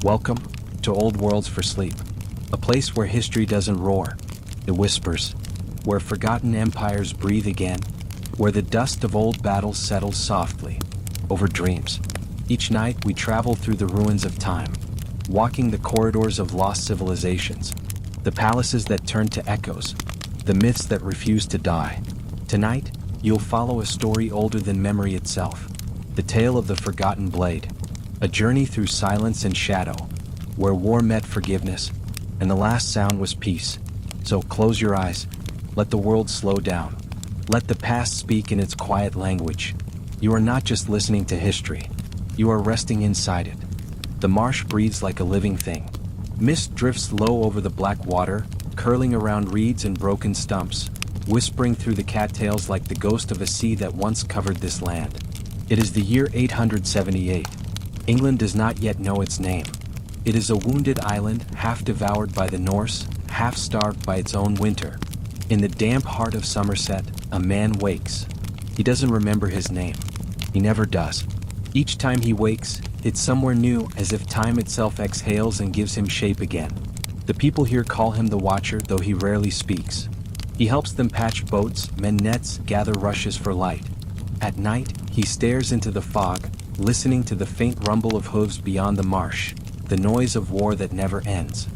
Welcome to Old Worlds for Sleep, a place where history doesn't roar, it whispers, where forgotten empires breathe again, where the dust of old battles settles softly over dreams. Each night we travel through the ruins of time, walking the corridors of lost civilizations, the palaces that turn to echoes, the myths that refuse to die. Tonight, you'll follow a story older than memory itself, the tale of the Forgotten Blade, a journey through silence and shadow, where war met forgiveness, and the last sound was peace. So close your eyes, let the world slow down, let the past speak in its quiet language. You are not just listening to history, you are resting inside it. The marsh breathes like a living thing. Mist drifts low over the black water, curling around reeds and broken stumps, whispering through the cattails like the ghost of a sea that once covered this land. It is the year 878. England does not yet know its name. It is a wounded island, half devoured by the Norse, half starved by its own winter. In the damp heart of Somerset, a man wakes. He doesn't remember his name. He never does. Each time he wakes, it's somewhere new, as if time itself exhales and gives him shape again. The people here call him the Watcher, though he rarely speaks. He helps them patch boats, mend nets, gather rushes for light. At night, he stares into the fog, listening to the faint rumble of hooves beyond the marsh, the noise of war that never ends.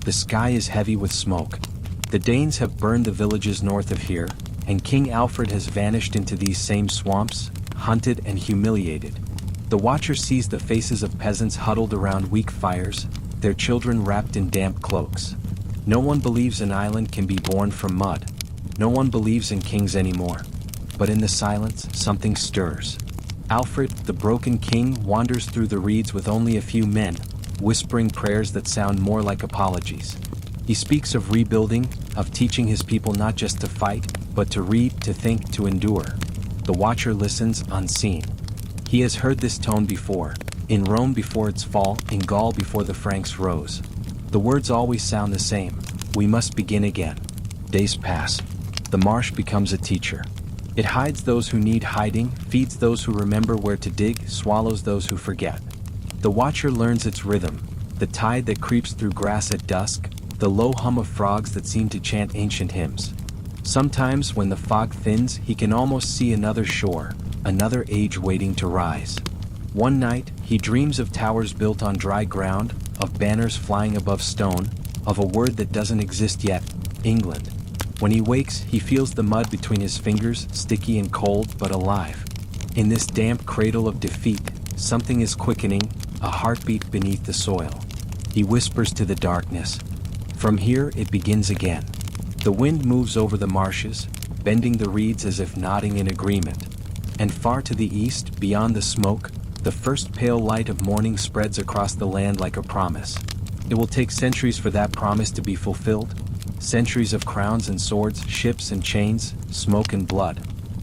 The sky is heavy with smoke. The Danes have burned the villages north of here, and King Alfred has vanished into these same swamps, hunted and humiliated. The Watcher sees the faces of peasants huddled around weak fires, their children wrapped in damp cloaks. No one believes an island can be born from mud. No one believes in kings anymore. But in the silence, something stirs. Alfred, the broken king, wanders through the reeds with only a few men, whispering prayers that sound more like apologies. He speaks of rebuilding, of teaching his people not just to fight, but to read, to think, to endure. The Watcher listens, unseen. He has heard this tone before, in Rome before its fall, in Gaul before the Franks rose. The words always sound the same: we must begin again. Days pass. The marsh becomes a teacher. It hides those who need hiding, feeds those who remember where to dig, swallows those who forget. The Watcher learns its rhythm, the tide that creeps through grass at dusk, the low hum of frogs that seem to chant ancient hymns. Sometimes, when the fog thins, he can almost see another shore, another age waiting to rise. One night, he dreams of towers built on dry ground, of banners flying above stone, of a word that doesn't exist yet: England. When he wakes, he feels the mud between his fingers, sticky and cold, but alive. In this damp cradle of defeat, something is quickening, a heartbeat beneath the soil. He whispers to the darkness. From here, it begins again. The wind moves over the marshes, bending the reeds as if nodding in agreement. And far to the east, beyond the smoke, the first pale light of morning spreads across the land like a promise. It will take centuries for that promise to be fulfilled. Centuries of crowns and swords, ships and chains, smoke and blood.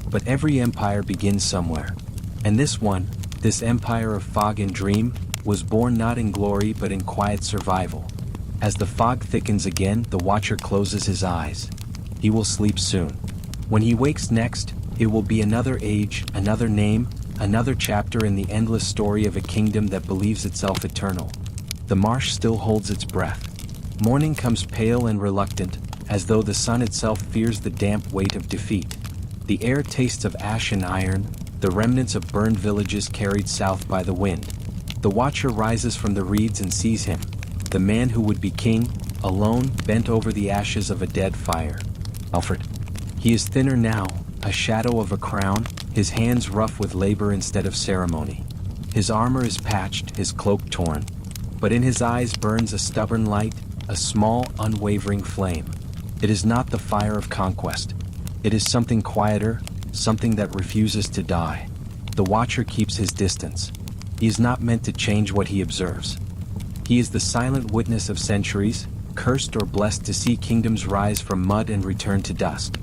But every empire begins somewhere. And this one, this empire of fog and dream, was born not in glory but in quiet survival. As the fog thickens again, the Watcher closes his eyes. He will sleep soon. When he wakes next, it will be another age, another name, another chapter in the endless story of a kingdom that believes itself eternal. The marsh still holds its breath. Morning comes pale and reluctant, as though the sun itself fears the damp weight of defeat. The air tastes of ash and iron, the remnants of burned villages carried south by the wind. The Watcher rises from the reeds and sees him, the man who would be king, alone, bent over the ashes of a dead fire. Alfred. He is thinner now, a shadow of a crown, his hands rough with labor instead of ceremony. His armor is patched, his cloak torn, but in his eyes burns a stubborn light, a small, unwavering flame. It is not the fire of conquest. It is something quieter, something that refuses to die. The Watcher keeps his distance. He is not meant to change what he observes. He is the silent witness of centuries, cursed or blessed to see kingdoms rise from mud and return to dust.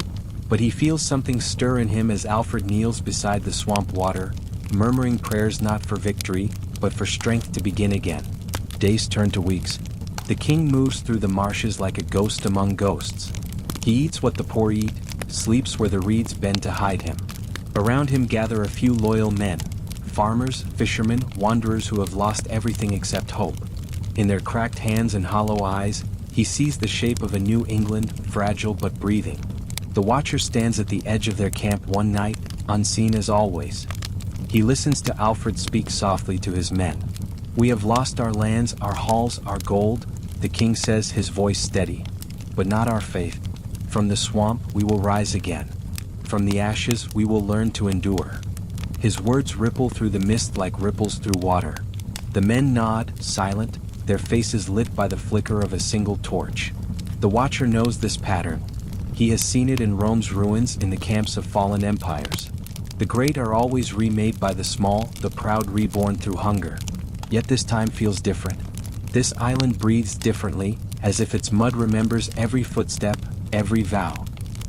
But he feels something stir in him as Alfred kneels beside the swamp water, murmuring prayers not for victory, but for strength to begin again. Days turn to weeks. The king moves through the marshes like a ghost among ghosts. He eats what the poor eat, sleeps where the reeds bend to hide him. Around him gather a few loyal men, farmers, fishermen, wanderers who have lost everything except hope. In their cracked hands and hollow eyes, he sees the shape of a New England, fragile but breathing. The watcher stands at the edge of their camp one night, unseen as always. He listens to Alfred speak softly to his men. "We have lost our lands, our halls, our gold," the king says, his voice steady. "But not our faith. From the swamp we will rise again. From the ashes we will learn to endure." His words ripple through the mist like ripples through water. The men nod, silent, their faces lit by the flicker of a single torch. The watcher knows this pattern. He has seen it in Rome's ruins, in the camps of fallen empires. The great are always remade by the small, the proud reborn through hunger. Yet this time feels different. This island breathes differently, as if its mud remembers every footstep, every vow.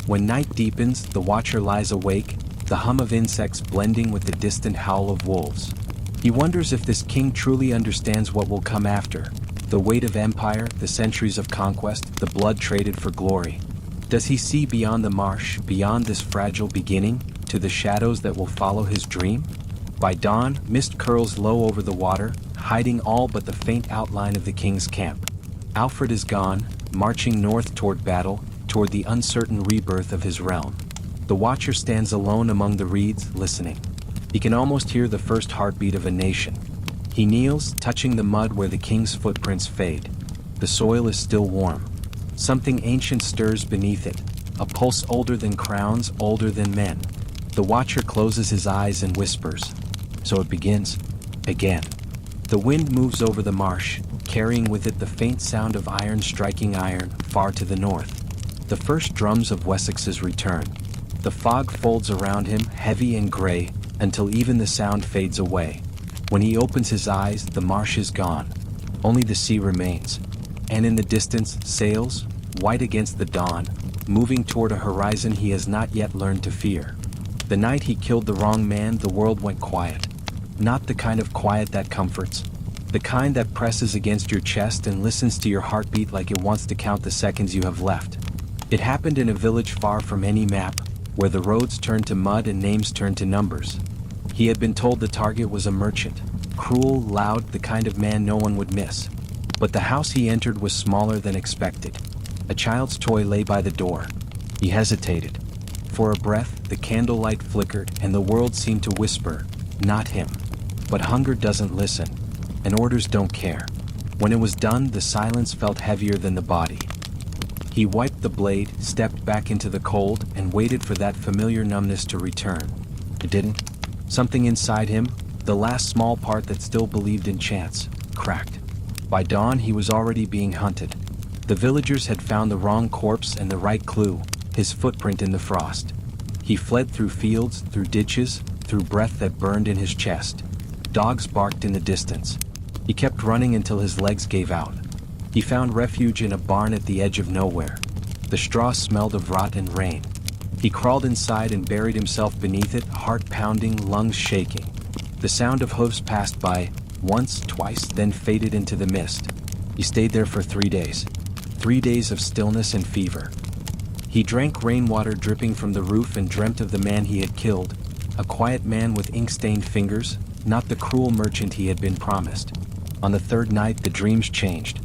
When night deepens, the watcher lies awake, the hum of insects blending with the distant howl of wolves. He wonders if this king truly understands what will come after. The weight of empire, the centuries of conquest, the blood traded for glory. Does he see beyond the marsh, beyond this fragile beginning, to the shadows that will follow his dream? By dawn, mist curls low over the water, hiding all but the faint outline of the king's camp. Alfred is gone, marching north toward battle, toward the uncertain rebirth of his realm. The watcher stands alone among the reeds, listening. He can almost hear the first heartbeat of a nation. He kneels, touching the mud where the king's footprints fade. The soil is still warm. Something ancient stirs beneath it, a pulse older than crowns, older than men. The watcher closes his eyes and whispers. So it begins. Again. The wind moves over the marsh, carrying with it the faint sound of iron striking iron, far to the north. The first drums of Wessex's return. The fog folds around him, heavy and gray, until even the sound fades away. When he opens his eyes, the marsh is gone. Only the sea remains. And in the distance, sails, white against the dawn, moving toward a horizon he has not yet learned to fear. The night he killed the wrong man, the world went quiet. Not the kind of quiet that comforts. The kind that presses against your chest and listens to your heartbeat like it wants to count the seconds you have left. It happened in a village far from any map, where the roads turned to mud and names turned to numbers. He had been told the target was a merchant, cruel, loud, the kind of man no one would miss. But the house he entered was smaller than expected. A child's toy lay by the door. He hesitated. For a breath, the candlelight flickered and the world seemed to whisper, "Not him." But hunger doesn't listen, and orders don't care. When it was done, the silence felt heavier than the body. He wiped the blade, stepped back into the cold, and waited for that familiar numbness to return. It didn't. Something inside him, the last small part that still believed in chance, cracked. By dawn, he was already being hunted. The villagers had found the wrong corpse and the right clue, his footprint in the frost. He fled through fields, through ditches, through breath that burned in his chest. Dogs barked in the distance. He kept running until his legs gave out. He found refuge in a barn at the edge of nowhere. The straw smelled of rot and rain. He crawled inside and buried himself beneath it, heart pounding, lungs shaking. The sound of hooves passed by, once, twice, then faded into the mist. He stayed there for 3 days. 3 days of stillness and fever. He drank rainwater dripping from the roof and dreamt of the man he had killed, a quiet man with ink-stained fingers, not the cruel merchant he had been promised. On the third night, the dreams changed.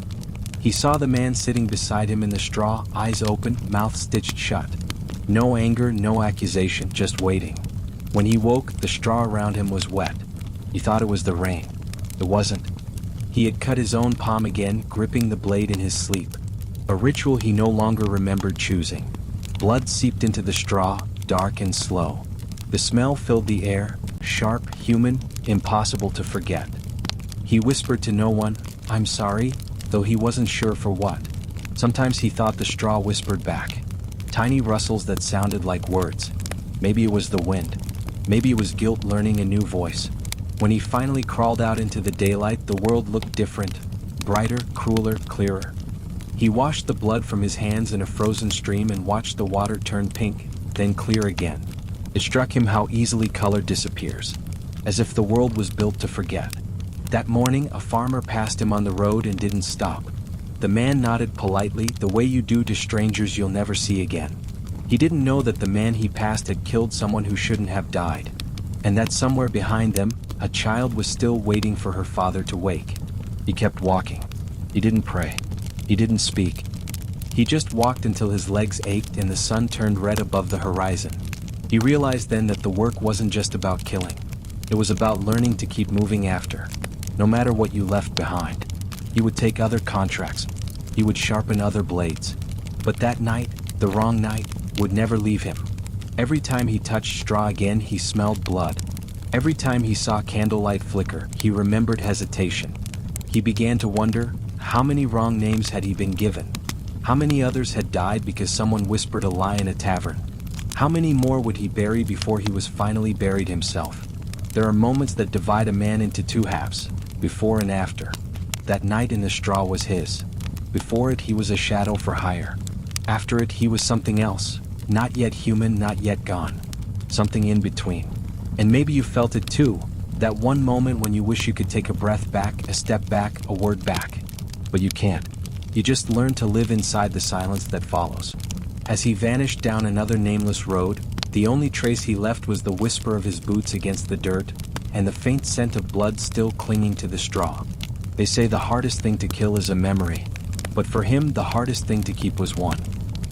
He saw the man sitting beside him in the straw, eyes open, mouth stitched shut. No anger, no accusation, just waiting. When he woke, the straw around him was wet. He thought it was the rain. It wasn't. He had cut his own palm again, gripping the blade in his sleep. A ritual he no longer remembered choosing. Blood seeped into the straw, dark and slow. The smell filled the air, sharp, human, impossible to forget. He whispered to no one, "I'm sorry," though he wasn't sure for what. Sometimes he thought the straw whispered back. Tiny rustles that sounded like words. Maybe it was the wind. Maybe it was guilt learning a new voice. When he finally crawled out into the daylight, the world looked different, brighter, crueler, clearer. He washed the blood from his hands in a frozen stream and watched the water turn pink, then clear again. It struck him how easily color disappears, as if the world was built to forget. That morning, a farmer passed him on the road and didn't stop. The man nodded politely, the way you do to strangers you'll never see again. He didn't know that the man he passed had killed someone who shouldn't have died, and that somewhere behind them, a child was still waiting for her father to wake. He kept walking. He didn't pray. He didn't speak. He just walked until his legs ached and the sun turned red above the horizon. He realized then that the work wasn't just about killing. It was about learning to keep moving after, no matter what you left behind. He would take other contracts. He would sharpen other blades. But that night, the wrong night, would never leave him. Every time he touched straw again, he smelled blood. Every time he saw candlelight flicker, he remembered hesitation. He began to wonder, how many wrong names had he been given? How many others had died because someone whispered a lie in a tavern? How many more would he bury before he was finally buried himself? There are moments that divide a man into two halves, before and after. That night in the straw was his. Before it, he was a shadow for hire. After it, he was something else, not yet human, not yet gone. Something in between. And maybe you felt it too, that one moment when you wish you could take a breath back, a step back, a word back. But you can't. You just learn to live inside the silence that follows. As he vanished down another nameless road, the only trace he left was the whisper of his boots against the dirt, and the faint scent of blood still clinging to the straw. They say the hardest thing to kill is a memory, but for him the hardest thing to keep was one.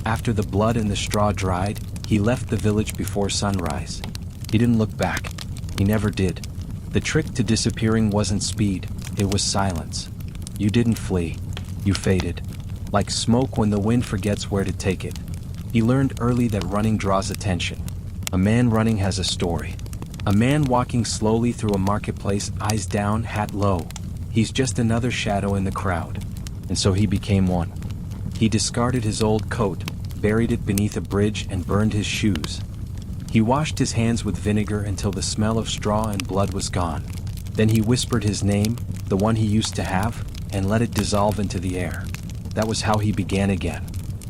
After the blood and the straw dried, he left the village before sunrise. He didn't look back. He never did. The trick to disappearing wasn't speed, it was silence. You didn't flee. You faded. Like smoke when the wind forgets where to take it. He learned early that running draws attention. A man running has a story. A man walking slowly through a marketplace, eyes down, hat low. He's just another shadow in the crowd. And so he became one. He discarded his old coat, buried it beneath a bridge, and burned his shoes. He washed his hands with vinegar until the smell of straw and blood was gone. Then he whispered his name, the one he used to have, and let it dissolve into the air. That was how he began again.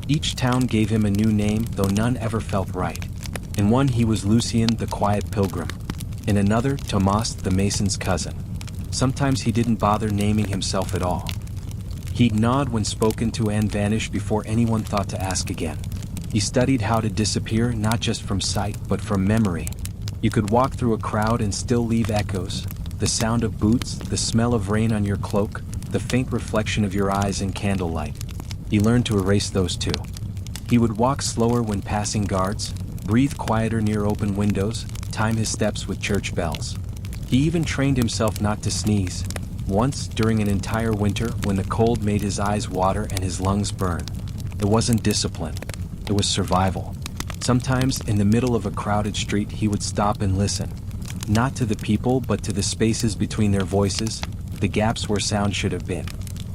Each town gave him a new name, though none ever felt right. In one he was Lucien, the quiet pilgrim. In another, Tomas, the mason's cousin. Sometimes he didn't bother naming himself at all. He'd nod when spoken to and vanish before anyone thought to ask again. He studied how to disappear, not just from sight, but from memory. You could walk through a crowd and still leave echoes. The sound of boots, the smell of rain on your cloak, the faint reflection of your eyes in candlelight. He learned to erase those too. He would walk slower when passing guards, breathe quieter near open windows, time his steps with church bells. He even trained himself not to sneeze. Once, during an entire winter, when the cold made his eyes water and his lungs burn. It wasn't discipline. It was survival. Sometimes, in the middle of a crowded street, he would stop and listen. Not to the people, but to the spaces between their voices, the gaps where sound should have been.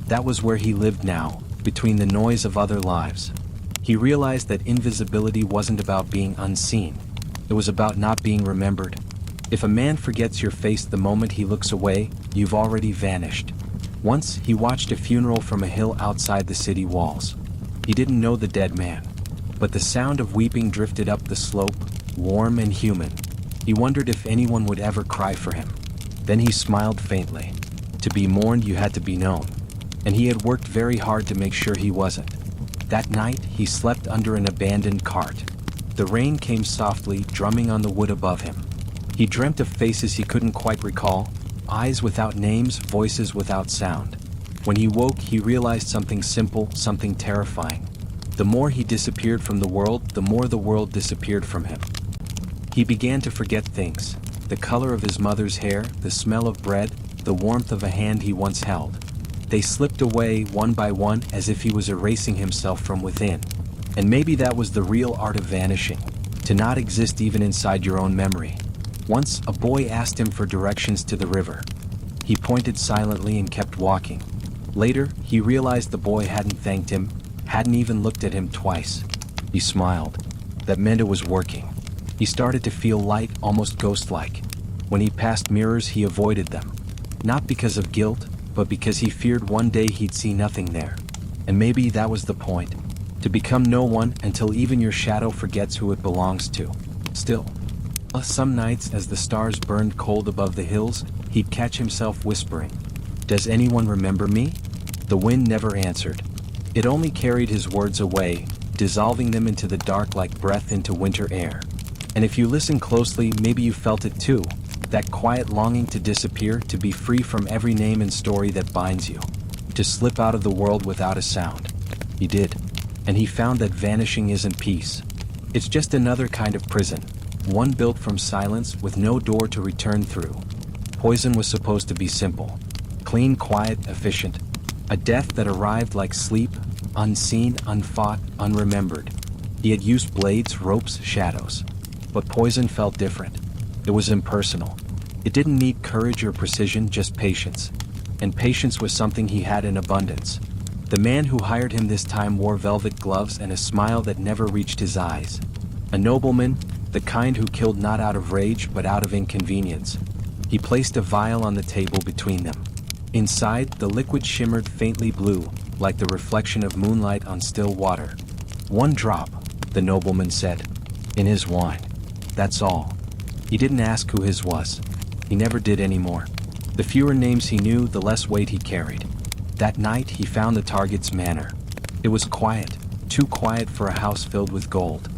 That was where he lived now, between the noise of other lives. He realized that invisibility wasn't about being unseen. It was about not being remembered. If a man forgets your face the moment he looks away, you've already vanished. Once, he watched a funeral from a hill outside the city walls. He didn't know the dead man, but the sound of weeping drifted up the slope, warm and human. He wondered if anyone would ever cry for him. Then he smiled faintly. To be mourned, you had to be known. And he had worked very hard to make sure he wasn't. That night, he slept under an abandoned cart. The rain came softly, drumming on the wood above him. He dreamt of faces he couldn't quite recall, eyes without names, voices without sound. When he woke, he realized something simple, something terrifying. The more he disappeared from the world, the more the world disappeared from him. He began to forget things. The color of his mother's hair, the smell of bread, the warmth of a hand he once held. They slipped away one by one as if he was erasing himself from within. And maybe that was the real art of vanishing, to not exist even inside your own memory. Once, a boy asked him for directions to the river. He pointed silently and kept walking. Later, he realized the boy hadn't thanked him, hadn't even looked at him twice. He smiled. That meant it was working. He started to feel light, almost ghost-like. When he passed mirrors, he avoided them. Not because of guilt, but because he feared one day he'd see nothing there. And maybe that was the point. To become no one until even your shadow forgets who it belongs to. Still, some nights as the stars burned cold above the hills, he'd catch himself whispering, "Does anyone remember me?" The wind never answered. It only carried his words away, dissolving them into the dark like breath into winter air. And if you listen closely, maybe you felt it too. That quiet longing to disappear, to be free from every name and story that binds you. to slip out of the world without a sound. He did. And he found that vanishing isn't peace. It's just another kind of prison, one built from silence with no door to return through. Poison was supposed to be simple. Clean, quiet, efficient. A death that arrived like sleep, unseen, unfought, unremembered. He had used blades, ropes, shadows. But poison felt different. It was impersonal. It didn't need courage or precision, just patience. And patience was something he had in abundance. The man who hired him this time wore velvet gloves and a smile that never reached his eyes. A nobleman, the kind who killed not out of rage but out of inconvenience. He placed a vial on the table between them. Inside, the liquid shimmered faintly blue, like the reflection of moonlight on still water. "One drop," the nobleman said. "In his wine. That's all." He didn't ask who his was. He never did anymore. The fewer names he knew, the less weight he carried. That night, he found the target's manor. It was quiet, too quiet for a house filled with gold.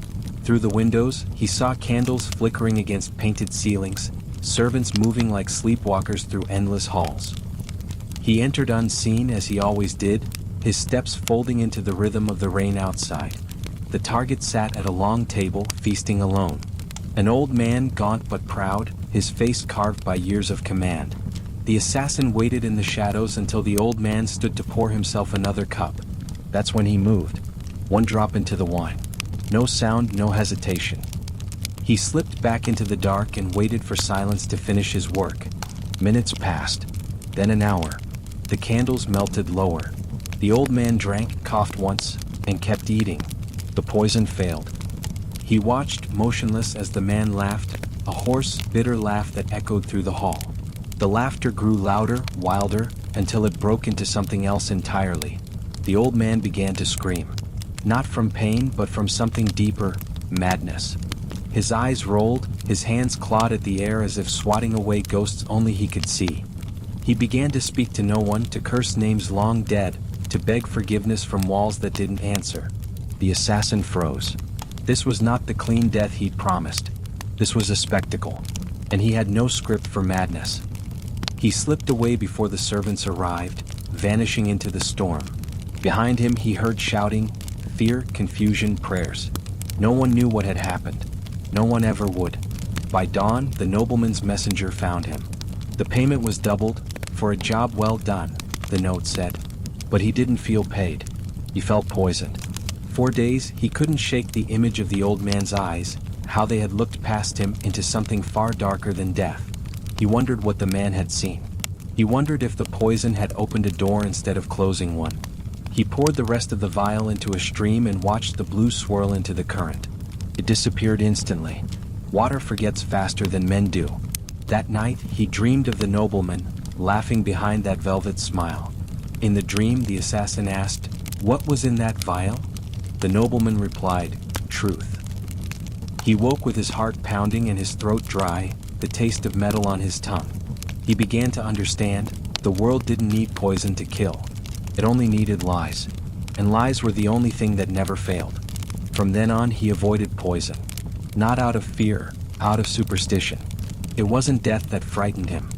Through the windows, he saw candles flickering against painted ceilings, servants moving like sleepwalkers through endless halls. He entered unseen as he always did, his steps folding into the rhythm of the rain outside. The target sat at a long table, feasting alone. An old man, gaunt but proud, his face carved by years of command. The assassin waited in the shadows until the old man stood to pour himself another cup. That's when he moved. One drop into the wine. No sound, no hesitation. He slipped back into the dark and waited for silence to finish his work. Minutes passed. Then an hour. The candles melted lower. The old man drank, coughed once, and kept eating. The poison failed. He watched, motionless, as the man laughed, a hoarse, bitter laugh that echoed through the hall. The laughter grew louder, wilder, until it broke into something else entirely. The old man began to scream. Not from pain, but from something deeper, madness. His eyes rolled, his hands clawed at the air as if swatting away ghosts only he could see. He began to speak to no one, to curse names long dead, to beg forgiveness from walls that didn't answer. The assassin froze. This was not the clean death he'd promised. This was a spectacle, and he had no script for madness. He slipped away before the servants arrived, vanishing into the storm. Behind him he heard shouting, fear, confusion, prayers. No one knew what had happened. No one ever would. By dawn, the nobleman's messenger found him. The payment was doubled, for a job well done, the note said. But he didn't feel paid. He felt poisoned. 4 days, he couldn't shake the image of the old man's eyes, how they had looked past him into something far darker than death. He wondered what the man had seen. He wondered if the poison had opened a door instead of closing one. He poured the rest of the vial into a stream and watched the blue swirl into the current. It disappeared instantly. Water forgets faster than men do. That night, he dreamed of the nobleman, laughing behind that velvet smile. In the dream, the assassin asked, "What was in that vial?" The nobleman replied, "Truth." He woke with his heart pounding and his throat dry, the taste of metal on his tongue. He began to understand, the world didn't need poison to kill. It only needed lies. And lies were the only thing that never failed. From then on, he avoided poison. Not out of fear, out of superstition. It wasn't death that frightened him.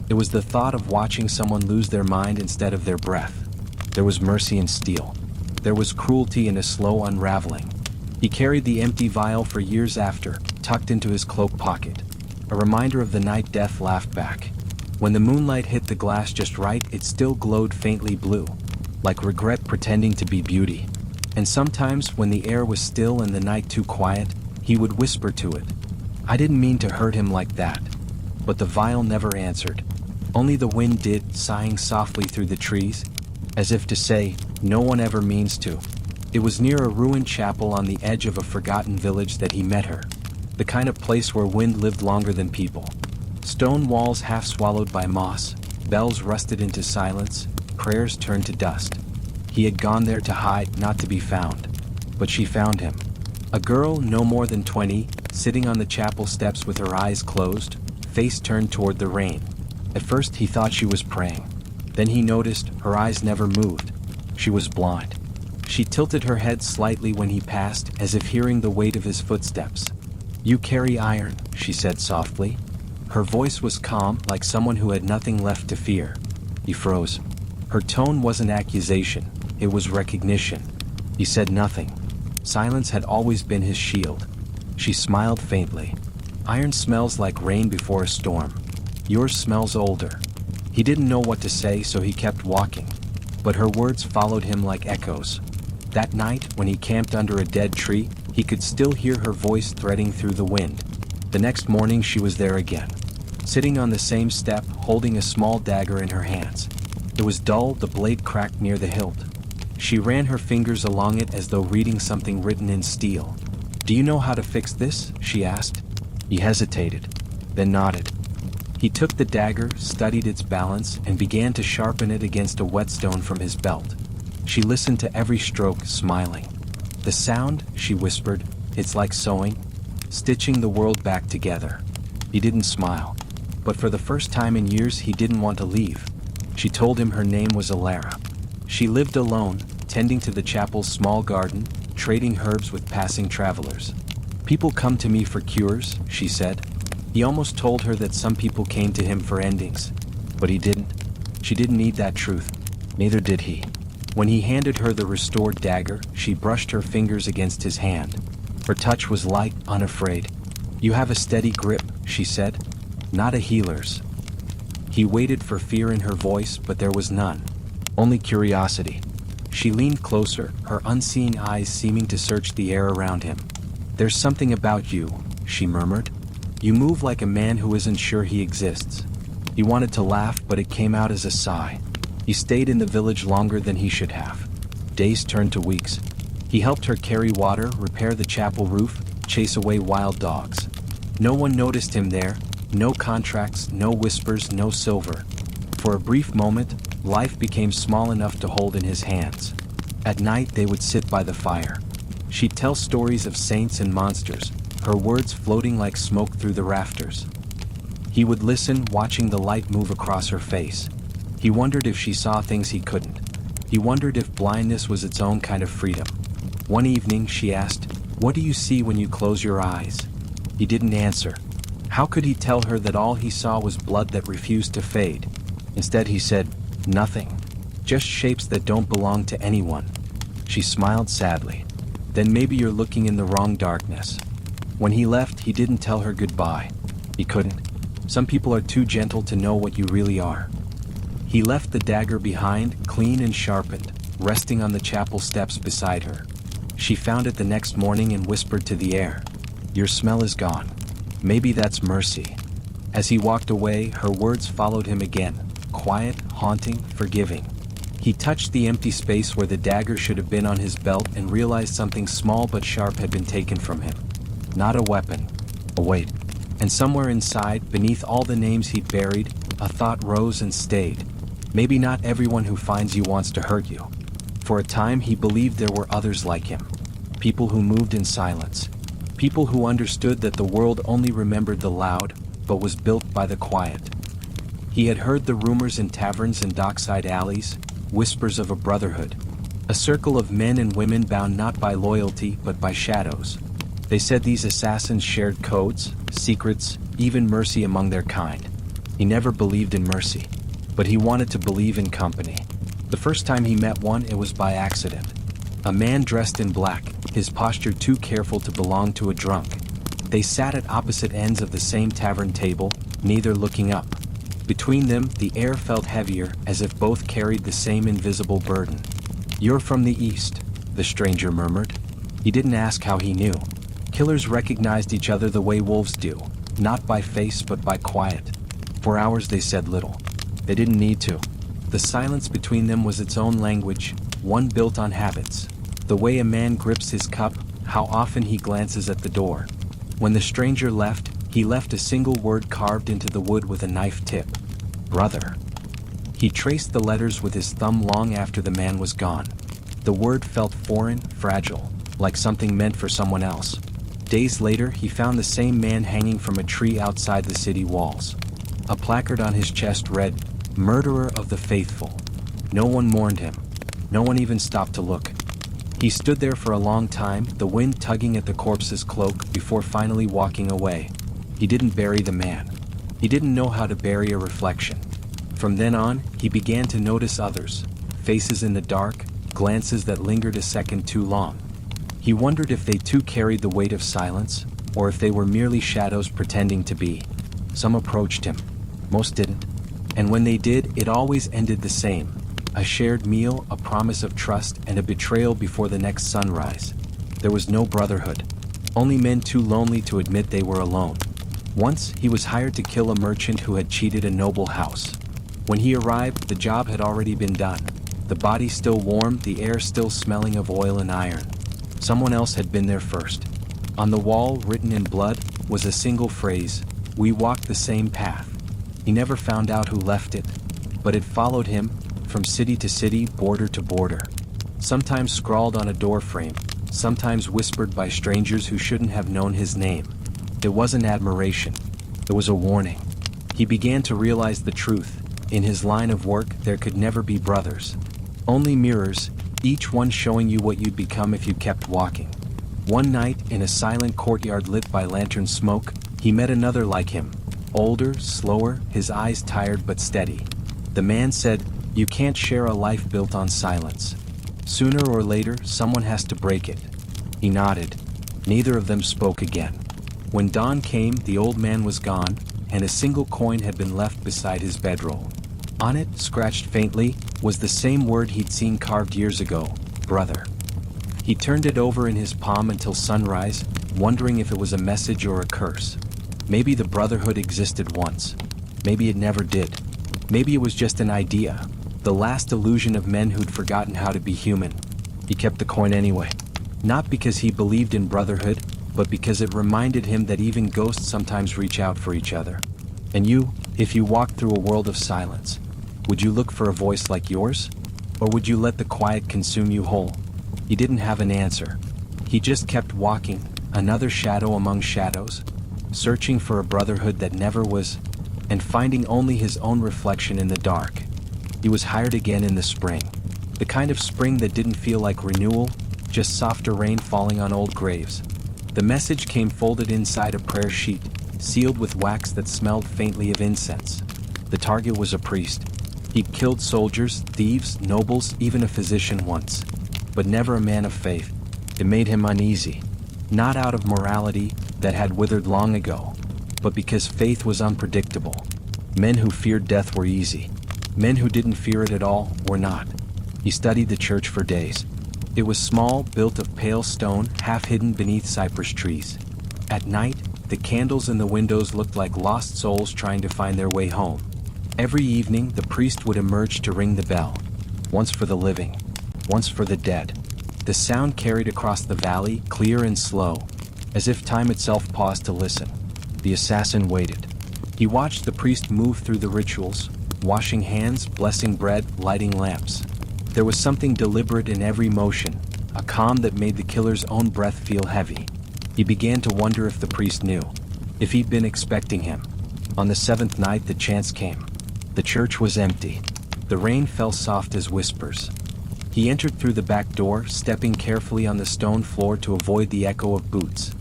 It was the thought of watching someone lose their mind instead of their breath. There was mercy in steel. There was cruelty in a slow unraveling. He carried the empty vial for years after, tucked into his cloak pocket. A reminder of the night death laughed back. When the moonlight hit the glass just right, it still glowed faintly blue, like regret pretending to be beauty. And sometimes, when the air was still and the night too quiet, he would whisper to it, "I didn't mean to hurt him like that." But the vial never answered. Only the wind did, sighing softly through the trees, as if to say, no one ever means to. It was near a ruined chapel on the edge of a forgotten village that he met her. The kind of place where wind lived longer than people. Stone walls half swallowed by moss, bells rusted into silence, prayers turned to dust. He had gone there to hide, not to be found. But she found him. A girl no more than 20, sitting on the chapel steps with her eyes closed, face turned toward the rain. At first he thought she was praying. Then he noticed her eyes never moved. She was blind. She tilted her head slightly when he passed, as if hearing the weight of his footsteps. "You carry iron," she said softly. Her voice was calm, like someone who had nothing left to fear. He froze. Her tone wasn't accusation, it was recognition. He said nothing. Silence had always been his shield. She smiled faintly. Iron smells like rain before a storm. Yours smells older. He didn't know what to say, so he kept walking. But her words followed him like echoes. That night, when he camped under a dead tree, he could still hear her voice threading through the wind. The next morning she was there again, sitting on the same step, holding a small dagger in her hands. It was dull, the blade cracked near the hilt. She ran her fingers along it as though reading something written in steel. "Do you know how to fix this?" she asked. He hesitated, then nodded. He took the dagger, studied its balance, and began to sharpen it against a whetstone from his belt. She listened to every stroke, smiling. "The sound," she whispered, "it's like sewing, stitching the world back together." He didn't smile, but for the first time in years he didn't want to leave. She told him her name was Alara. She lived alone, tending to the chapel's small garden, trading herbs with passing travelers. "People come to me for cures," she said. He almost told her that some people came to him for endings, but he didn't. She didn't need that truth. Neither did he. When he handed her the restored dagger, she brushed her fingers against his hand. Her touch was light, unafraid. "You have a steady grip," she said. "Not a healer's." He waited for fear in her voice, but there was none. Only curiosity. She leaned closer, her unseeing eyes seeming to search the air around him. "There's something about you," she murmured. "You move like a man who isn't sure he exists." He wanted to laugh, but it came out as a sigh. He stayed in the village longer than he should have. Days turned to weeks. He helped her carry water, repair the chapel roof, chase away wild dogs. No one noticed him there. No contracts, no whispers, no silver. For a brief moment, life became small enough to hold in his hands. At night they would sit by the fire. She'd tell stories of saints and monsters, her words floating like smoke through the rafters. He would listen, watching the light move across her face. He wondered if she saw things he couldn't. He wondered if blindness was its own kind of freedom. One evening she asked, "What do you see when you close your eyes?" He didn't answer. How could he tell her that all he saw was blood that refused to fade? Instead he said, "Nothing. Just shapes that don't belong to anyone." She smiled sadly. "Then maybe you're looking in the wrong darkness." When he left, he didn't tell her goodbye. He couldn't. Some people are too gentle to know what you really are. He left the dagger behind, clean and sharpened, resting on the chapel steps beside her. She found it the next morning and whispered to the air, "Your smell is gone. Maybe that's mercy." As he walked away, her words followed him again, quiet, haunting, forgiving. He touched the empty space where the dagger should have been on his belt and realized something small but sharp had been taken from him. Not a weapon, a weight. And somewhere inside, beneath all the names he'd buried, a thought rose and stayed. Maybe not everyone who finds you wants to hurt you. For a time he believed there were others like him. People who moved in silence. People who understood that the world only remembered the loud, but was built by the quiet. He had heard the rumors in taverns and dockside alleys, whispers of a brotherhood. A circle of men and women bound not by loyalty but by shadows. They said these assassins shared codes, secrets, even mercy among their kind. He never believed in mercy, but he wanted to believe in company. The first time he met one, it was by accident. A man dressed in black, his posture too careful to belong to a drunk. They sat at opposite ends of the same tavern table, neither looking up. Between them, the air felt heavier, as if both carried the same invisible burden. "You're from the east," the stranger murmured. He didn't ask how he knew. Killers recognized each other the way wolves do, not by face but by quiet. For hours they said little. They didn't need to. The silence between them was its own language, one built on habits. The way a man grips his cup, how often he glances at the door. When the stranger left, he left a single word carved into the wood with a knife tip. "Brother." He traced the letters with his thumb long after the man was gone. The word felt foreign, fragile, like something meant for someone else. Days later, he found the same man hanging from a tree outside the city walls. A placard on his chest read, "Murderer of the Faithful." No one mourned him. No one even stopped to look. He stood there for a long time, the wind tugging at the corpse's cloak, before finally walking away. He didn't bury the man. He didn't know how to bury a reflection. From then on, he began to notice others, faces in the dark, glances that lingered a second too long. He wondered if they too carried the weight of silence, or if they were merely shadows pretending to be. Some approached him. Most didn't. And when they did, it always ended the same. A shared meal, a promise of trust, and a betrayal before the next sunrise. There was no brotherhood. Only men too lonely to admit they were alone. Once, he was hired to kill a merchant who had cheated a noble house. When he arrived, the job had already been done. The body still warm, the air still smelling of oil and iron. Someone else had been there first. On the wall, written in blood, was a single phrase, "We walk the same path." He never found out who left it, but it followed him, from city to city, border to border. Sometimes scrawled on a doorframe, sometimes whispered by strangers who shouldn't have known his name. It wasn't admiration. It was a warning. He began to realize the truth. In his line of work, there could never be brothers. Only mirrors, each one showing you what you'd become if you kept walking. One night, in a silent courtyard lit by lantern smoke, he met another like him. Older, slower, his eyes tired but steady. The man said, "You can't share a life built on silence. Sooner or later, someone has to break it." He nodded. Neither of them spoke again. When dawn came, the old man was gone, and a single coin had been left beside his bedroll. On it, scratched faintly, was the same word he'd seen carved years ago, brother. He turned it over in his palm until sunrise, wondering if it was a message or a curse. Maybe the brotherhood existed once. Maybe it never did. Maybe it was just an idea, the last illusion of men who'd forgotten how to be human. He kept the coin anyway. Not because he believed in brotherhood, but because it reminded him that even ghosts sometimes reach out for each other. And you, if you walked through a world of silence, would you look for a voice like yours? Or would you let the quiet consume you whole? He didn't have an answer. He just kept walking, another shadow among shadows, searching for a brotherhood that never was, and finding only his own reflection in the dark. He was hired again in the spring. The kind of spring that didn't feel like renewal, just softer rain falling on old graves. The message came folded inside a prayer sheet, sealed with wax that smelled faintly of incense. The target was a priest. He'd killed soldiers, thieves, nobles, even a physician once. But never a man of faith. It made him uneasy. Not out of morality that had withered long ago, but because faith was unpredictable. Men who feared death were easy. Men who didn't fear it at all were not. He studied the church for days. It was small, built of pale stone, half hidden beneath cypress trees. At night, the candles in the windows looked like lost souls trying to find their way home. Every evening, the priest would emerge to ring the bell. Once for the living, once for the dead. The sound carried across the valley, clear and slow, as if time itself paused to listen. The assassin waited. He watched the priest move through the rituals, washing hands, blessing bread, lighting lamps. There was something deliberate in every motion, a calm that made the killer's own breath feel heavy. He began to wonder if the priest knew, if he'd been expecting him. On the seventh night, the chance came. The church was empty. The rain fell soft as whispers. He entered through the back door, stepping carefully on the stone floor to avoid the echo of boots.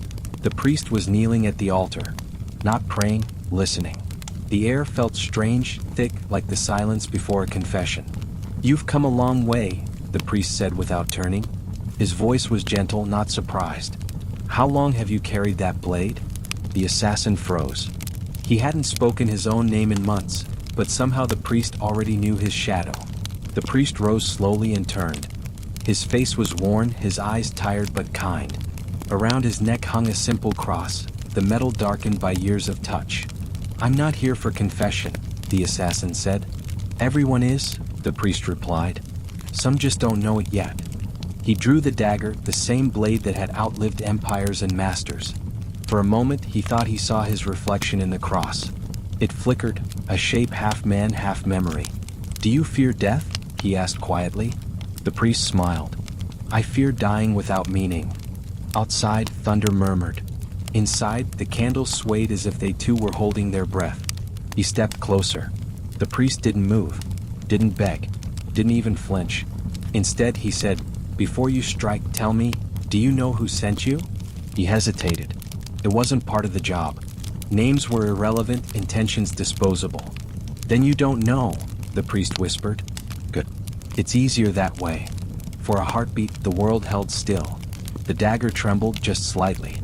The priest was kneeling at the altar, not praying, listening. The air felt strange, thick, like the silence before a confession. "You've come a long way," the priest said without turning. His voice was gentle, not surprised. "How long have you carried that blade?" The assassin froze. He hadn't spoken his own name in months, but somehow the priest already knew his shadow. The priest rose slowly and turned. His face was worn, his eyes tired but kind. Around his neck hung a simple cross, the metal darkened by years of touch. "I'm not here for confession," the assassin said. "Everyone is," the priest replied. "Some just don't know it yet." He drew the dagger, the same blade that had outlived empires and masters. For a moment, he thought he saw his reflection in the cross. It flickered, a shape half man, half memory. "Do you fear death?" he asked quietly. The priest smiled. "I fear dying without meaning." Outside, thunder murmured. Inside, the candles swayed as if they too were holding their breath. He stepped closer. The priest didn't move, didn't beg, didn't even flinch. Instead, he said, "Before you strike, tell me, do you know who sent you?" He hesitated. It wasn't part of the job. Names were irrelevant, intentions disposable. "Then you don't know," the priest whispered. Good. It's easier that way. For a heartbeat, the world held still. The dagger trembled just slightly.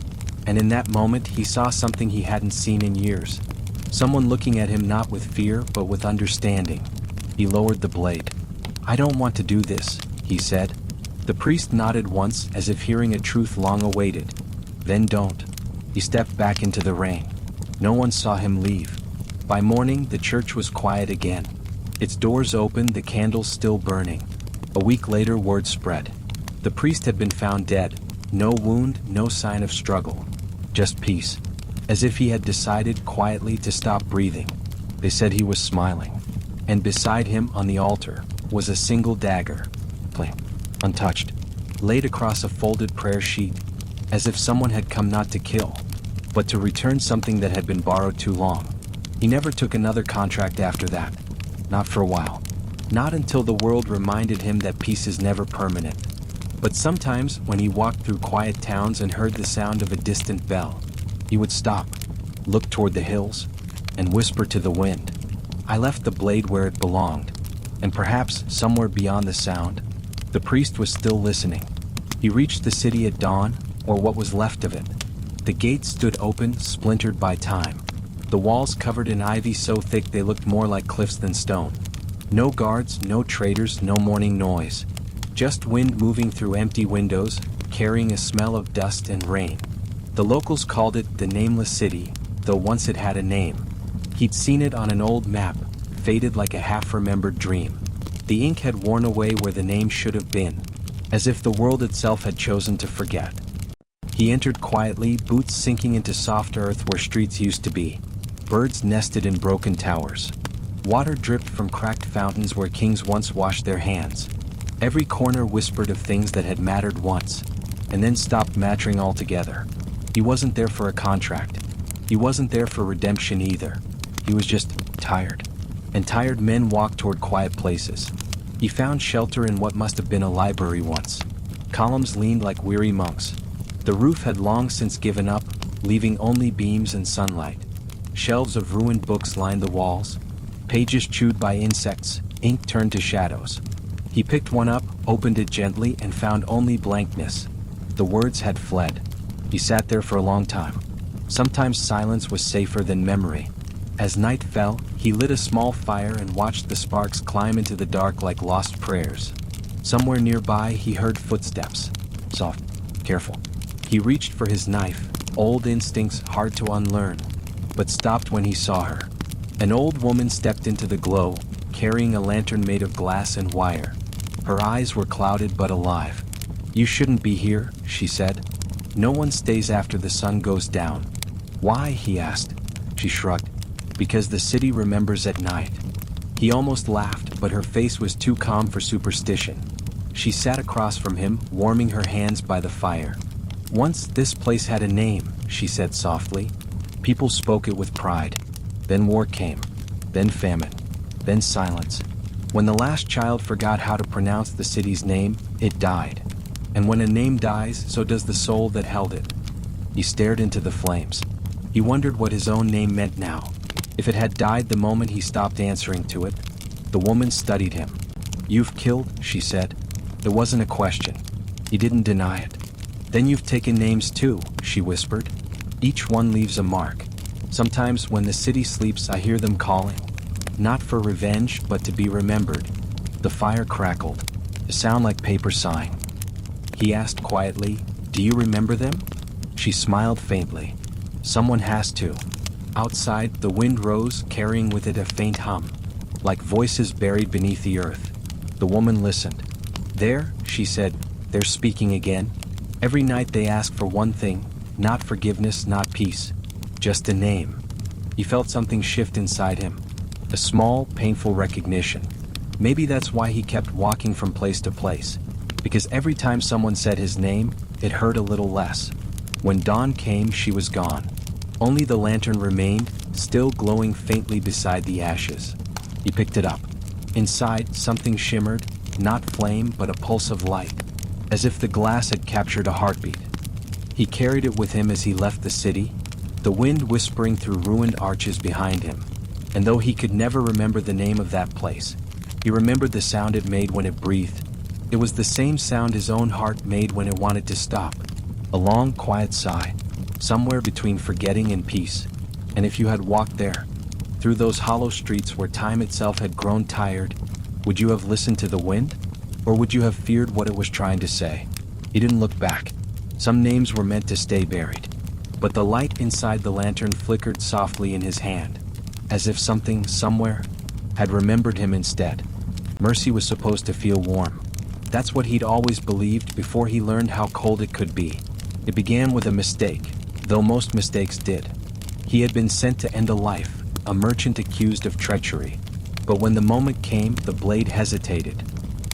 And in that moment, he saw something he hadn't seen in years. Someone looking at him not with fear, but with understanding. He lowered the blade. I don't want to do this, he said. The priest nodded once, as if hearing a truth long awaited. Then don't. He stepped back into the rain. No one saw him leave. By morning, the church was quiet again. Its doors open, the candles still burning. A week later, word spread. The priest had been found dead. No wound, no sign of struggle. Just peace. As if he had decided quietly to stop breathing. They said he was smiling. And beside him, on the altar, was a single dagger. Plain, untouched. Laid across a folded prayer sheet. As if someone had come not to kill, but to return something that had been borrowed too long. He never took another contract after that. Not for a while. Not until the world reminded him that peace is never permanent. But sometimes, when he walked through quiet towns and heard the sound of a distant bell, he would stop, look toward the hills, and whisper to the wind, I left the blade where it belonged. And perhaps, somewhere beyond the sound, the priest was still listening. He reached the city at dawn, or what was left of it. The gates stood open, splintered by time. The walls covered in ivy so thick they looked more like cliffs than stone. No guards, no traders, no morning noise. Just wind moving through empty windows, carrying a smell of dust and rain. The locals called it the Nameless City, though once it had a name. He'd seen it on an old map, faded like a half-remembered dream. The ink had worn away where the name should have been, as if the world itself had chosen to forget. He entered quietly, boots sinking into soft earth where streets used to be. Birds nested in broken towers. Water dripped from cracked fountains where kings once washed their hands. Every corner whispered of things that had mattered once, and then stopped mattering altogether. He wasn't there for a contract. He wasn't there for redemption either. He was just tired. And tired men walked toward quiet places. He found shelter in what must have been a library once. Columns leaned like weary monks. The roof had long since given up, leaving only beams and sunlight. Shelves of ruined books lined the walls. Pages chewed by insects, ink turned to shadows. He picked one up, opened it gently, and found only blankness. The words had fled. He sat there for a long time. Sometimes silence was safer than memory. As night fell, he lit a small fire and watched the sparks climb into the dark like lost prayers. Somewhere nearby, he heard footsteps. Soft, careful. He reached for his knife, old instincts hard to unlearn, but stopped when he saw her. An old woman stepped into the glow, carrying a lantern made of glass and wire. Her eyes were clouded but alive. You shouldn't be here, she said. No one stays after the sun goes down. Why? He asked. She shrugged. Because the city remembers at night. He almost laughed, but her face was too calm for superstition. She sat across from him, warming her hands by the fire. Once this place had a name, she said softly. People spoke it with pride. Then war came. Then famine. Then silence. When the last child forgot how to pronounce the city's name, it died. And when a name dies, so does the soul that held it. He stared into the flames. He wondered what his own name meant now. If it had died the moment he stopped answering to it. The woman studied him. You've killed, she said. There wasn't a question. He didn't deny it. Then you've taken names too, she whispered. Each one leaves a mark. Sometimes when the city sleeps, I hear them calling. Not for revenge, but to be remembered. The fire crackled. A sound like paper sighing. He asked quietly, do you remember them? She smiled faintly. Someone has to. Outside, the wind rose, carrying with it a faint hum, like voices buried beneath the earth. The woman listened. There, she said, they're speaking again. Every night they ask for one thing, not forgiveness, not peace, just a name. He felt something shift inside him, a small, painful recognition. Maybe that's why he kept walking from place to place, because every time someone said his name, it hurt a little less. When dawn came, she was gone. Only the lantern remained, still glowing faintly beside the ashes. He picked it up. Inside, something shimmered, not flame, but a pulse of light, as if the glass had captured a heartbeat. He carried it with him as he left the city, the wind whispering through ruined arches behind him. And though he could never remember the name of that place, he remembered the sound it made when it breathed. It was the same sound his own heart made when it wanted to stop. A long, quiet sigh, somewhere between forgetting and peace. And if you had walked there, through those hollow streets where time itself had grown tired, would you have listened to the wind? Or would you have feared what it was trying to say? He didn't look back. Some names were meant to stay buried. But the light inside the lantern flickered softly in his hand, as if something, somewhere, had remembered him instead. Mercy was supposed to feel warm. That's what he'd always believed before he learned how cold it could be. It began with a mistake, though most mistakes did. He had been sent to end a life, a merchant accused of treachery. But when the moment came, the blade hesitated.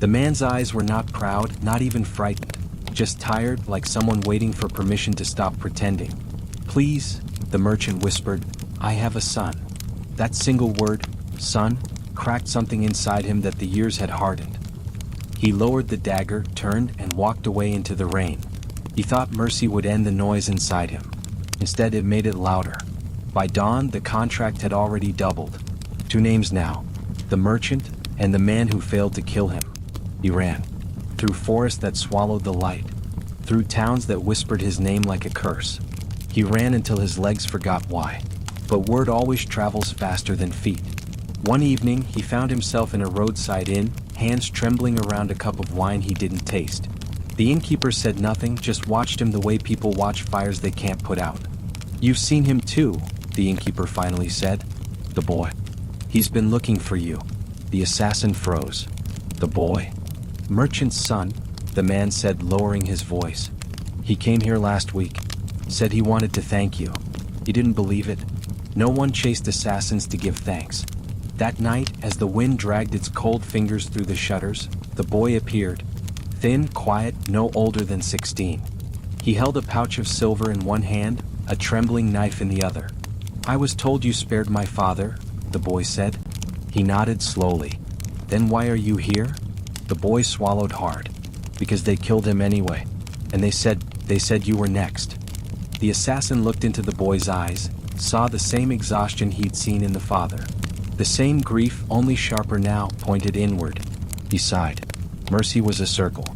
The man's eyes were not proud, not even frightened, just tired, like someone waiting for permission to stop pretending. "Please," the merchant whispered, "I have a son." That single word, son, cracked something inside him that the years had hardened. He lowered the dagger, turned, and walked away into the rain. He thought mercy would end the noise inside him. Instead, it made it louder. By dawn, the contract had already doubled. 2 names now, the merchant and the man who failed to kill him. He ran. Through forests that swallowed the light. Through towns that whispered his name like a curse. He ran until his legs forgot why. But word always travels faster than feet. One evening, he found himself in a roadside inn, hands trembling around a cup of wine he didn't taste. The innkeeper said nothing, just watched him the way people watch fires they can't put out. "You've seen him too," the innkeeper finally said. "The boy. He's been looking for you." The assassin froze. "The boy?" "Merchant's son," the man said, lowering his voice. "He came here last week. Said he wanted to thank you. You didn't believe it. No one chased assassins to give thanks." That night, as the wind dragged its cold fingers through the shutters, the boy appeared. Thin, quiet, no older than 16. He held a pouch of silver in one hand, a trembling knife in the other. "I was told you spared my father," the boy said. He nodded slowly. "Then why are you here?" The boy swallowed hard. "Because they killed him anyway. And they said you were next." The assassin looked into the boy's eyes, saw the same exhaustion he'd seen in the father. The same grief, only sharper now, pointed inward. He sighed. Mercy was a circle.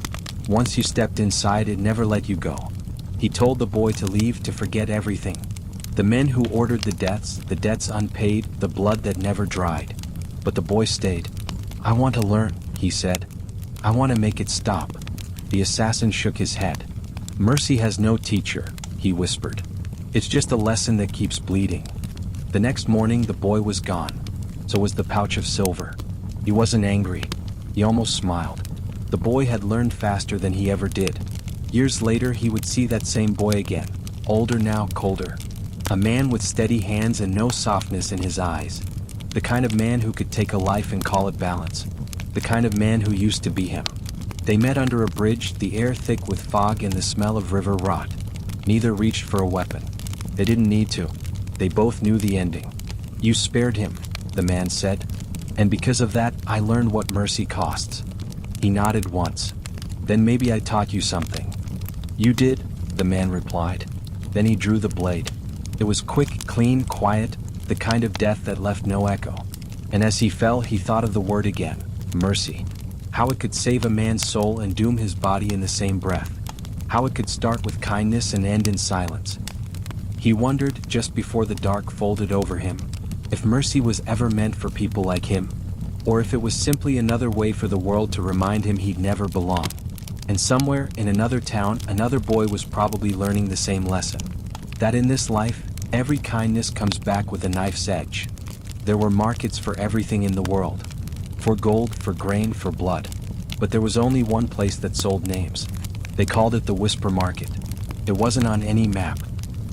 Once you stepped inside, it never let you go. He told the boy to leave, to forget everything. The men who ordered the debts unpaid, the blood that never dried. But the boy stayed. "I want to learn," he said. "I want to make it stop." The assassin shook his head. "Mercy has no teacher," he whispered. "It's just a lesson that keeps bleeding." The next morning, the boy was gone. So was the pouch of silver. He wasn't angry. He almost smiled. The boy had learned faster than he ever did. Years later, he would see that same boy again, older now, colder. A man with steady hands and no softness in his eyes. The kind of man who could take a life and call it balance. The kind of man who used to be him. They met under a bridge, the air thick with fog and the smell of river rot. Neither reached for a weapon. They didn't need to. They both knew the ending. "You spared him," the man said. "And because of that, I learned what mercy costs." He nodded once. "Then maybe I taught you something." "You did," the man replied. Then he drew the blade. It was quick, clean, quiet, the kind of death that left no echo. And as he fell, he thought of the word again, mercy. How it could save a man's soul and doom his body in the same breath. How it could start with kindness and end in silence. He wondered, just before the dark folded over him, if mercy was ever meant for people like him, or if it was simply another way for the world to remind him he'd never belong. And somewhere, in another town, another boy was probably learning the same lesson. That in this life, every kindness comes back with a knife's edge. There were markets for everything in the world. For gold, for grain, for blood. But there was only one place that sold names. They called it the Whisper Market. It wasn't on any map.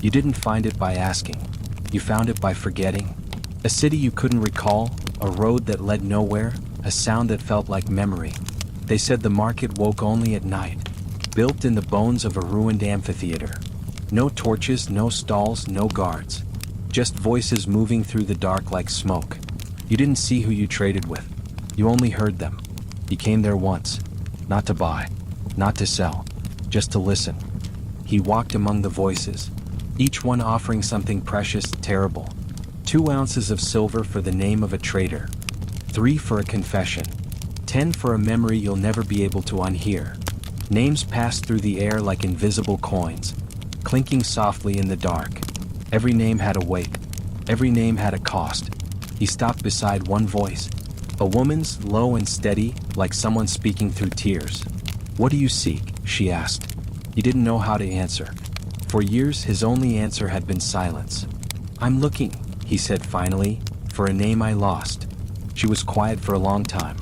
You didn't find it by asking. You found it by forgetting. A city you couldn't recall, a road that led nowhere, a sound that felt like memory. They said the market woke only at night, built in the bones of a ruined amphitheater. No torches, no stalls, no guards. Just voices moving through the dark like smoke. You didn't see who you traded with. You only heard them. You came there once. Not to buy. Not to sell. Just to listen. He walked among the voices. Each one offering something precious, terrible. 2 ounces of silver for the name of a traitor. 3 for a confession. 10 for a memory you'll never be able to unhear. Names passed through the air like invisible coins, clinking softly in the dark. Every name had a weight. Every name had a cost. He stopped beside one voice. A woman's, low and steady, like someone speaking through tears. "What do you seek?" she asked. He didn't know how to answer. For years, his only answer had been silence. "I'm looking," he said finally, "for a name I lost." She was quiet for a long time.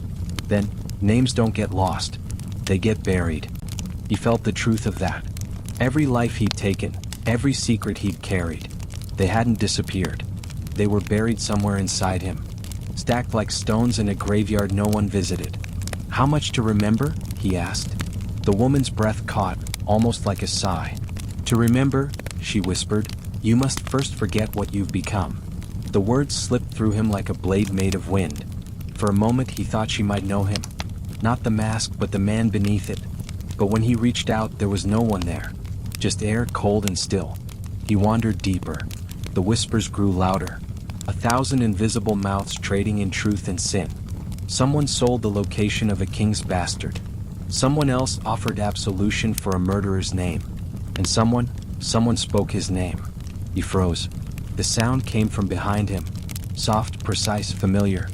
Then, "Names don't get lost. They get buried." He felt the truth of that. Every life he'd taken, every secret he'd carried, they hadn't disappeared. They were buried somewhere inside him, stacked like stones in a graveyard no one visited. "How much to remember?" he asked. The woman's breath caught, almost like a sigh. "To remember," she whispered, "you must first forget what you've become." The words slipped through him like a blade made of wind. For a moment he thought she might know him. Not the mask, but the man beneath it. But when he reached out, there was no one there. Just air, cold and still. He wandered deeper. The whispers grew louder. 1,000 invisible mouths trading in truth and sin. Someone sold the location of a king's bastard. Someone else offered absolution for a murderer's name. And someone spoke his name. He froze. The sound came from behind him. Soft, precise, familiar.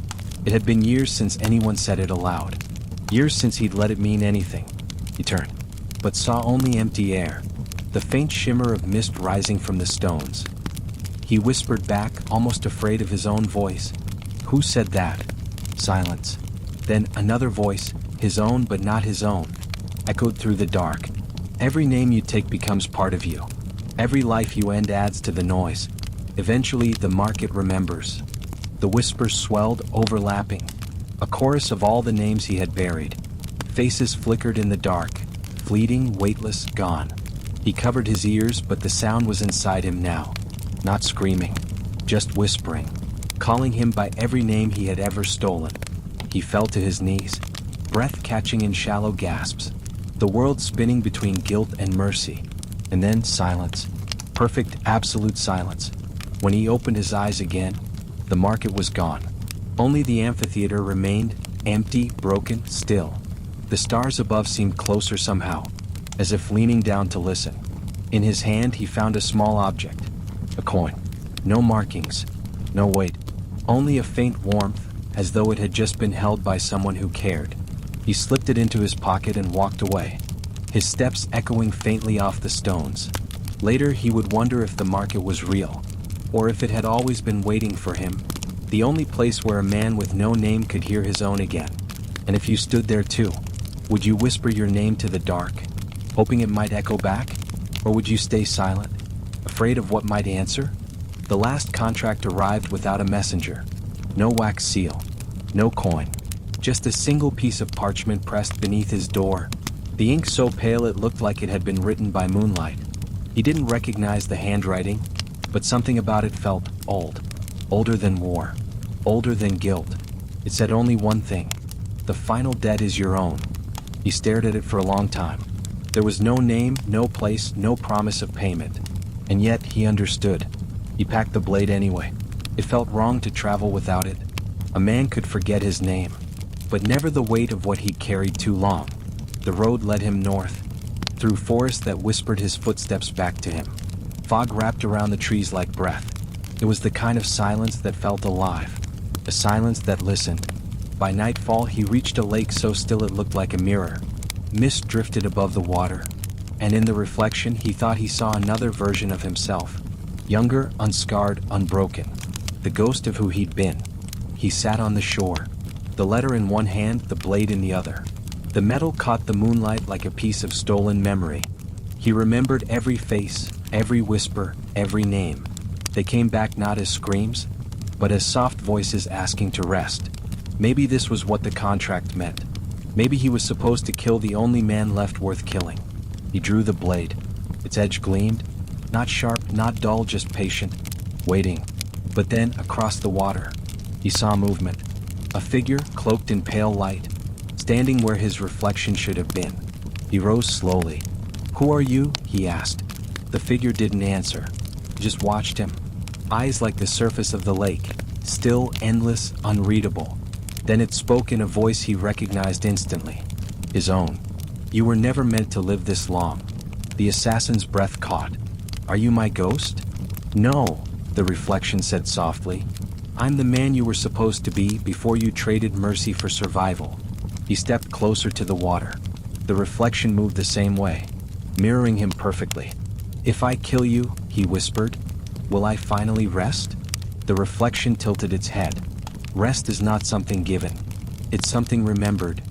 It had been years since anyone said it aloud. Years since he'd let it mean anything. He turned, but saw only empty air. The faint shimmer of mist rising from the stones. He whispered back, almost afraid of his own voice. "Who said that?" Silence. Then another voice, his own but not his own, echoed through the dark. "Every name you take becomes part of you. Every life you end adds to the noise. Eventually, the market remembers." The whispers swelled, overlapping. A chorus of all the names he had buried. Faces flickered in the dark, fleeting, weightless, gone. He covered his ears, but the sound was inside him now. Not screaming, just whispering, calling him by every name he had ever stolen. He fell to his knees, breath catching in shallow gasps. The world spinning between guilt and mercy. And then silence. Perfect, absolute silence. When he opened his eyes again, the market was gone. Only the amphitheater remained, empty, broken, still. The stars above seemed closer somehow, as if leaning down to listen. In his hand he found a small object. A coin. No markings. No weight. Only a faint warmth, as though it had just been held by someone who cared. He slipped it into his pocket and walked away, his steps echoing faintly off the stones. Later he would wonder if the market was real, or if it had always been waiting for him, the only place where a man with no name could hear his own again. And if you stood there too, would you whisper your name to the dark, hoping it might echo back? Or would you stay silent, afraid of what might answer? The last contract arrived without a messenger. No wax seal, no coin, just a single piece of parchment pressed beneath his door, the ink so pale it looked like it had been written by moonlight. He didn't recognize the handwriting, but something about it felt old. Older than war. Older than guilt. It said only one thing. The final debt is your own. He stared at it for a long time. There was no name, no place, no promise of payment. And yet he understood. He packed the blade anyway. It felt wrong to travel without it. A man could forget his name, but never the weight of what he'd carried too long. The road led him north, through forests that whispered his footsteps back to him. Fog wrapped around the trees like breath. It was the kind of silence that felt alive, a silence that listened. By nightfall he reached a lake so still it looked like a mirror. Mist drifted above the water, and in the reflection he thought he saw another version of himself. Younger, unscarred, unbroken. The ghost of who he'd been. He sat on the shore, the letter in one hand, the blade in the other. The metal caught the moonlight like a piece of stolen memory. He remembered every face, every whisper, every name. They came back not as screams, but as soft voices asking to rest. Maybe this was what the contract meant. Maybe he was supposed to kill the only man left worth killing. He drew the blade. Its edge gleamed, not sharp, not dull, just patient, waiting. But then, across the water, he saw movement. A figure, cloaked in pale light, standing where his reflection should have been. He rose slowly. "Who are you?" he asked. The figure didn't answer, just watched him. eyes like the surface of the lake, still, endless, unreadable. Then it spoke in a voice he recognized instantly. His own. "You were never meant to live this long." The assassin's breath caught. "Are you my ghost?" "No," the reflection said softly. "I'm the man you were supposed to be before you traded mercy for survival." He stepped closer to the water. The reflection moved the same way, mirroring him perfectly. "If I kill you," he whispered, "will I finally rest?" The reflection tilted its head. Rest is not something given. It's something remembered.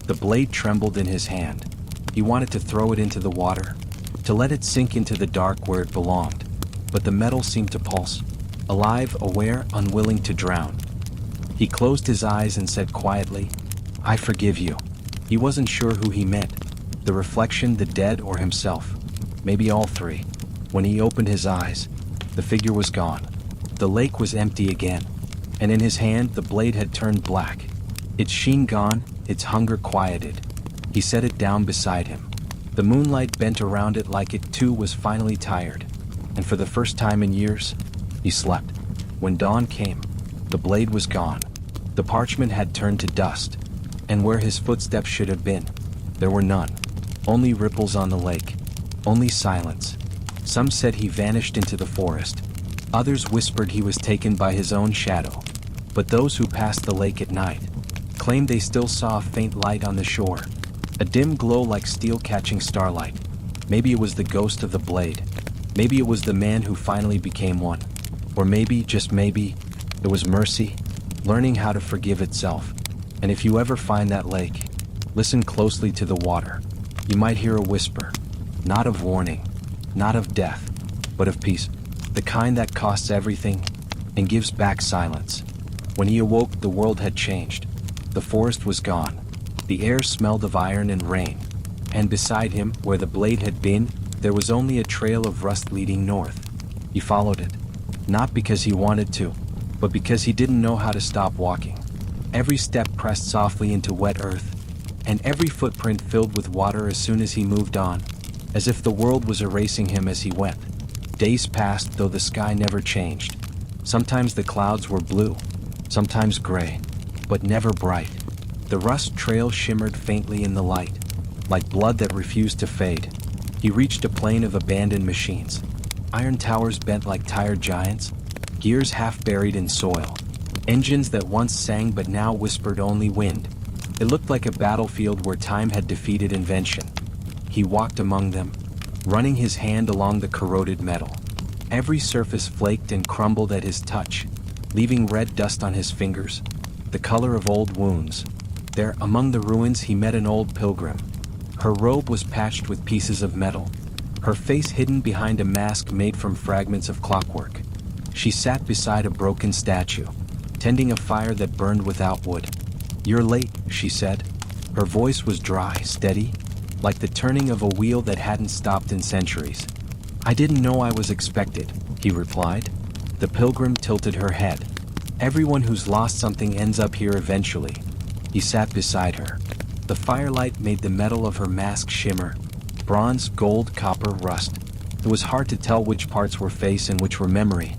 The blade trembled in his hand. He wanted to throw it into the water, to let it sink into the dark where it belonged. But the metal seemed to pulse, alive, aware, unwilling to drown. He closed his eyes and said quietly, "I forgive you." He wasn't sure who he meant, the reflection, the dead, or himself. Maybe all three. When he opened his eyes, the figure was gone. The lake was empty again, and in his hand the blade had turned black. Its sheen gone, its hunger quieted. He set it down beside him. The moonlight bent around it like it too was finally tired. And for the first time in years, he slept. When dawn came, the blade was gone. The parchment had turned to dust, and where his footsteps should have been, there were none. Only ripples on the lake. Only silence. Some said he vanished into the forest. Others whispered he was taken by his own shadow. But those who passed the lake at night claimed they still saw a faint light on the shore, a dim glow like steel catching starlight. Maybe it was the ghost of the blade. Maybe it was the man who finally became one. Or maybe, just maybe, it was mercy, learning how to forgive itself. And if you ever find that lake, listen closely to the water. You might hear a whisper, not of warning, not of death, but of peace, the kind that costs everything and gives back silence. When he awoke, the world had changed. The forest was gone. The air smelled of iron and rain. And beside him, where the blade had been, there was only a trail of rust leading north. He followed it, not because he wanted to, but because he didn't know how to stop walking. Every step pressed softly into wet earth, and every footprint filled with water as soon as he moved on, as if the world was erasing him as he went. Days passed, though the sky never changed. Sometimes the clouds were blue, sometimes gray, but never bright. The rust trail shimmered faintly in the light, like blood that refused to fade. He reached a plain of abandoned machines. Iron towers bent like tired giants, gears half buried in soil. Engines that once sang but now whispered only wind. It looked like a battlefield where time had defeated invention. He walked among them, running his hand along the corroded metal. Every surface flaked and crumbled at his touch, leaving red dust on his fingers, the color of old wounds. There, among the ruins, he met an old pilgrim. Her robe was patched with pieces of metal, her face hidden behind a mask made from fragments of clockwork. She sat beside a broken statue, tending a fire that burned without wood. "You're late," she said. Her voice was dry, steady, like the turning of a wheel that hadn't stopped in centuries. "I didn't know I was expected," he replied. The pilgrim tilted her head. "Everyone who's lost something ends up here eventually." He sat beside her. The firelight made the metal of her mask shimmer. Bronze, gold, copper, rust. It was hard to tell which parts were face and which were memory.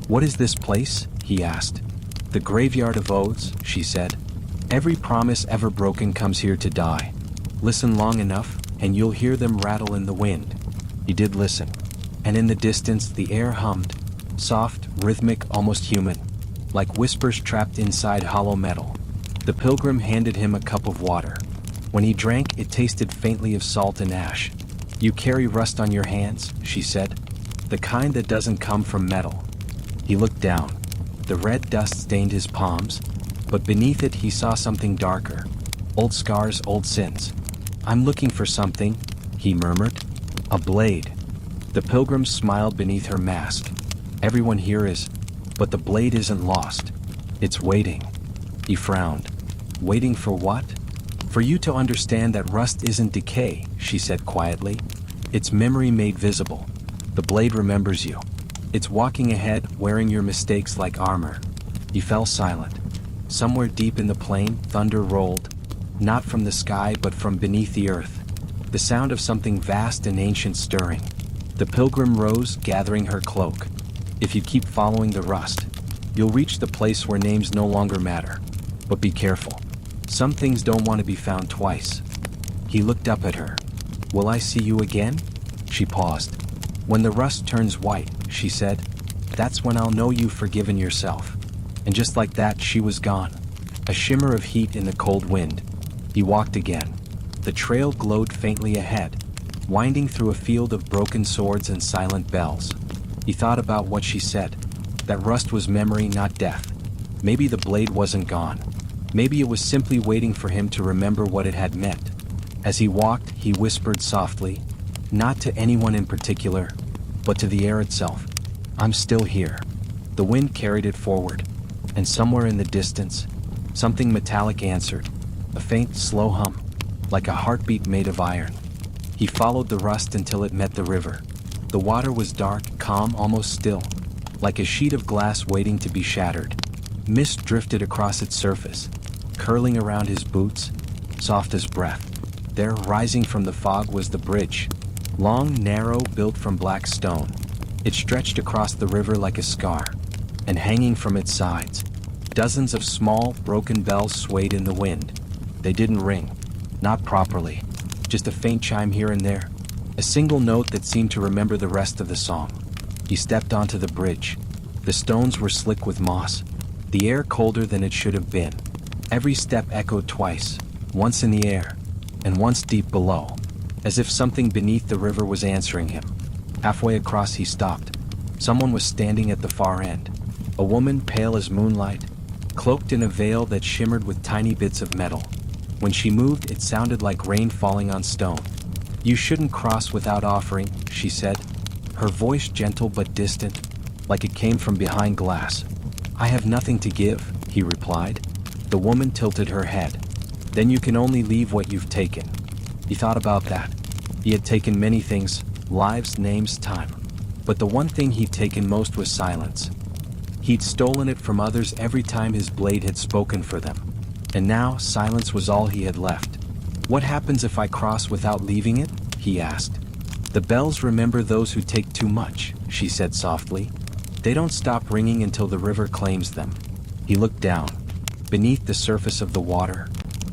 "What is this place?" he asked. "The graveyard of oaths," she said. "Every promise ever broken comes here to die. Listen long enough, and you'll hear them rattle in the wind." He did listen. And in the distance, the air hummed, soft, rhythmic, almost human, like whispers trapped inside hollow metal. The pilgrim handed him a cup of water. When he drank, it tasted faintly of salt and ash. "You carry rust on your hands," she said. "The kind that doesn't come from metal." He looked down. The red dust stained his palms, but beneath it he saw something darker. Old scars, old sins. "I'm looking for something," he murmured. "A blade." The pilgrim smiled beneath her mask. "Everyone here is, but the blade isn't lost. It's waiting." He frowned. "Waiting for what?" "For you to understand that rust isn't decay," she said quietly. "It's memory made visible. The blade remembers you. It's walking ahead, wearing your mistakes like armor." He fell silent. Somewhere deep in the plain, thunder rolled, not from the sky but from beneath the earth, the sound of something vast and ancient stirring. The pilgrim rose, gathering her cloak. If you keep following the rust, you'll reach the place where names no longer matter. But be careful. Some things don't want to be found twice. He looked up at her. Will I see you again? She paused. When the rust turns white, she said, that's when I'll know you've forgiven yourself. And just like that, she was gone. A shimmer of heat in the cold wind. He walked again. The trail glowed faintly ahead, winding through a field of broken swords and silent bells. He thought about what she said. That rust was memory, not death. Maybe the blade wasn't gone. Maybe it was simply waiting for him to remember what it had meant. As he walked, he whispered softly, not to anyone in particular, but to the air itself. I'm still here. The wind carried it forward, and somewhere in the distance, something metallic answered, a faint, slow hum, like a heartbeat made of iron. He followed the rust until it met the river. The water was dark, calm, almost still, like a sheet of glass waiting to be shattered. Mist drifted across its surface, curling around his boots, soft as breath. There, rising from the fog, was the bridge, long, narrow, built from black stone. It stretched across the river like a scar, and hanging from its sides, dozens of small, broken bells swayed in the wind. They didn't ring, not properly, just a faint chime here and there, a single note that seemed to remember the rest of the song. He stepped onto the bridge. The stones were slick with moss, the air colder than it should have been. Every step echoed twice, once in the air, and once deep below, as if something beneath the river was answering him. Halfway across he stopped. Someone was standing at the far end. A woman pale as moonlight, cloaked in a veil that shimmered with tiny bits of metal. When she moved, it sounded like rain falling on stone. You shouldn't cross without offering, she said, her voice gentle but distant, like it came from behind glass. I have nothing to give, he replied. The woman tilted her head. Then you can only leave what you've taken. He thought about that. He had taken many things, lives, names, time. But the one thing he'd taken most was silence. He'd stolen it from others every time his blade had spoken for them. And now, silence was all he had left. What happens if I cross without leaving it? He asked. The bells remember those who take too much, she said softly. They don't stop ringing until the river claims them. He looked down. Beneath the surface of the water,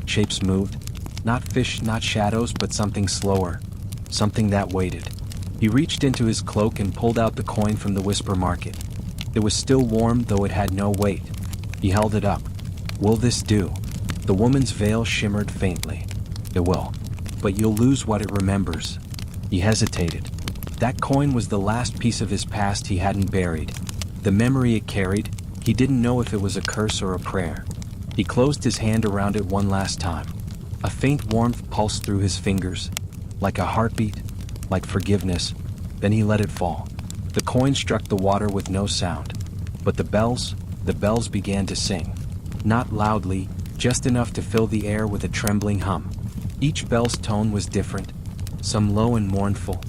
shapes moved. Not fish, not shadows, but something slower. Something that waited. He reached into his cloak and pulled out the coin from the Whisper Market. It was still warm, though it had no weight. He held it up. Will this do? The woman's veil shimmered faintly. It will. But you'll lose what it remembers. He hesitated. That coin was the last piece of his past he hadn't buried. The memory it carried, he didn't know if it was a curse or a prayer. He closed his hand around it one last time. A faint warmth pulsed through his fingers, like a heartbeat, like forgiveness. Then he let it fall. The coin struck the water with no sound. But the bells began to sing. Not loudly, just enough to fill the air with a trembling hum. Each bell's tone was different, some low and mournful,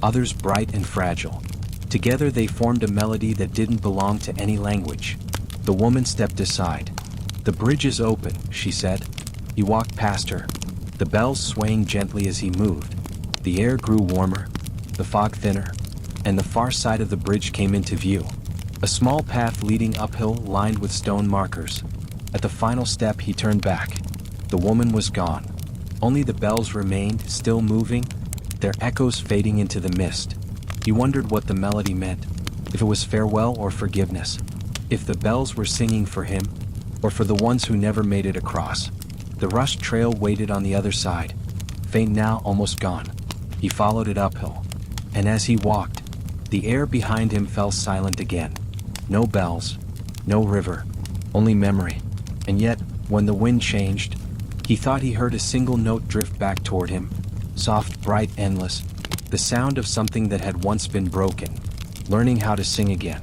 others bright and fragile. Together they formed a melody that didn't belong to any language. The woman stepped aside. The bridge is open, she said. He walked past her, the bells swaying gently as he moved. The air grew warmer, the fog thinner, and the far side of the bridge came into view. A small path leading uphill lined with stone markers. At the final step he turned back. The woman was gone. Only the bells remained, still moving, their echoes fading into the mist. He wondered what the melody meant, if it was farewell or forgiveness, if the bells were singing for him, or for the ones who never made it across. The rushed trail waited on the other side, faint now, almost gone. He followed it uphill, and as he walked, the air behind him fell silent again. No bells, no river, only memory. And yet, when the wind changed, he thought he heard a single note drift back toward him, soft, bright, endless, the sound of something that had once been broken, learning how to sing again.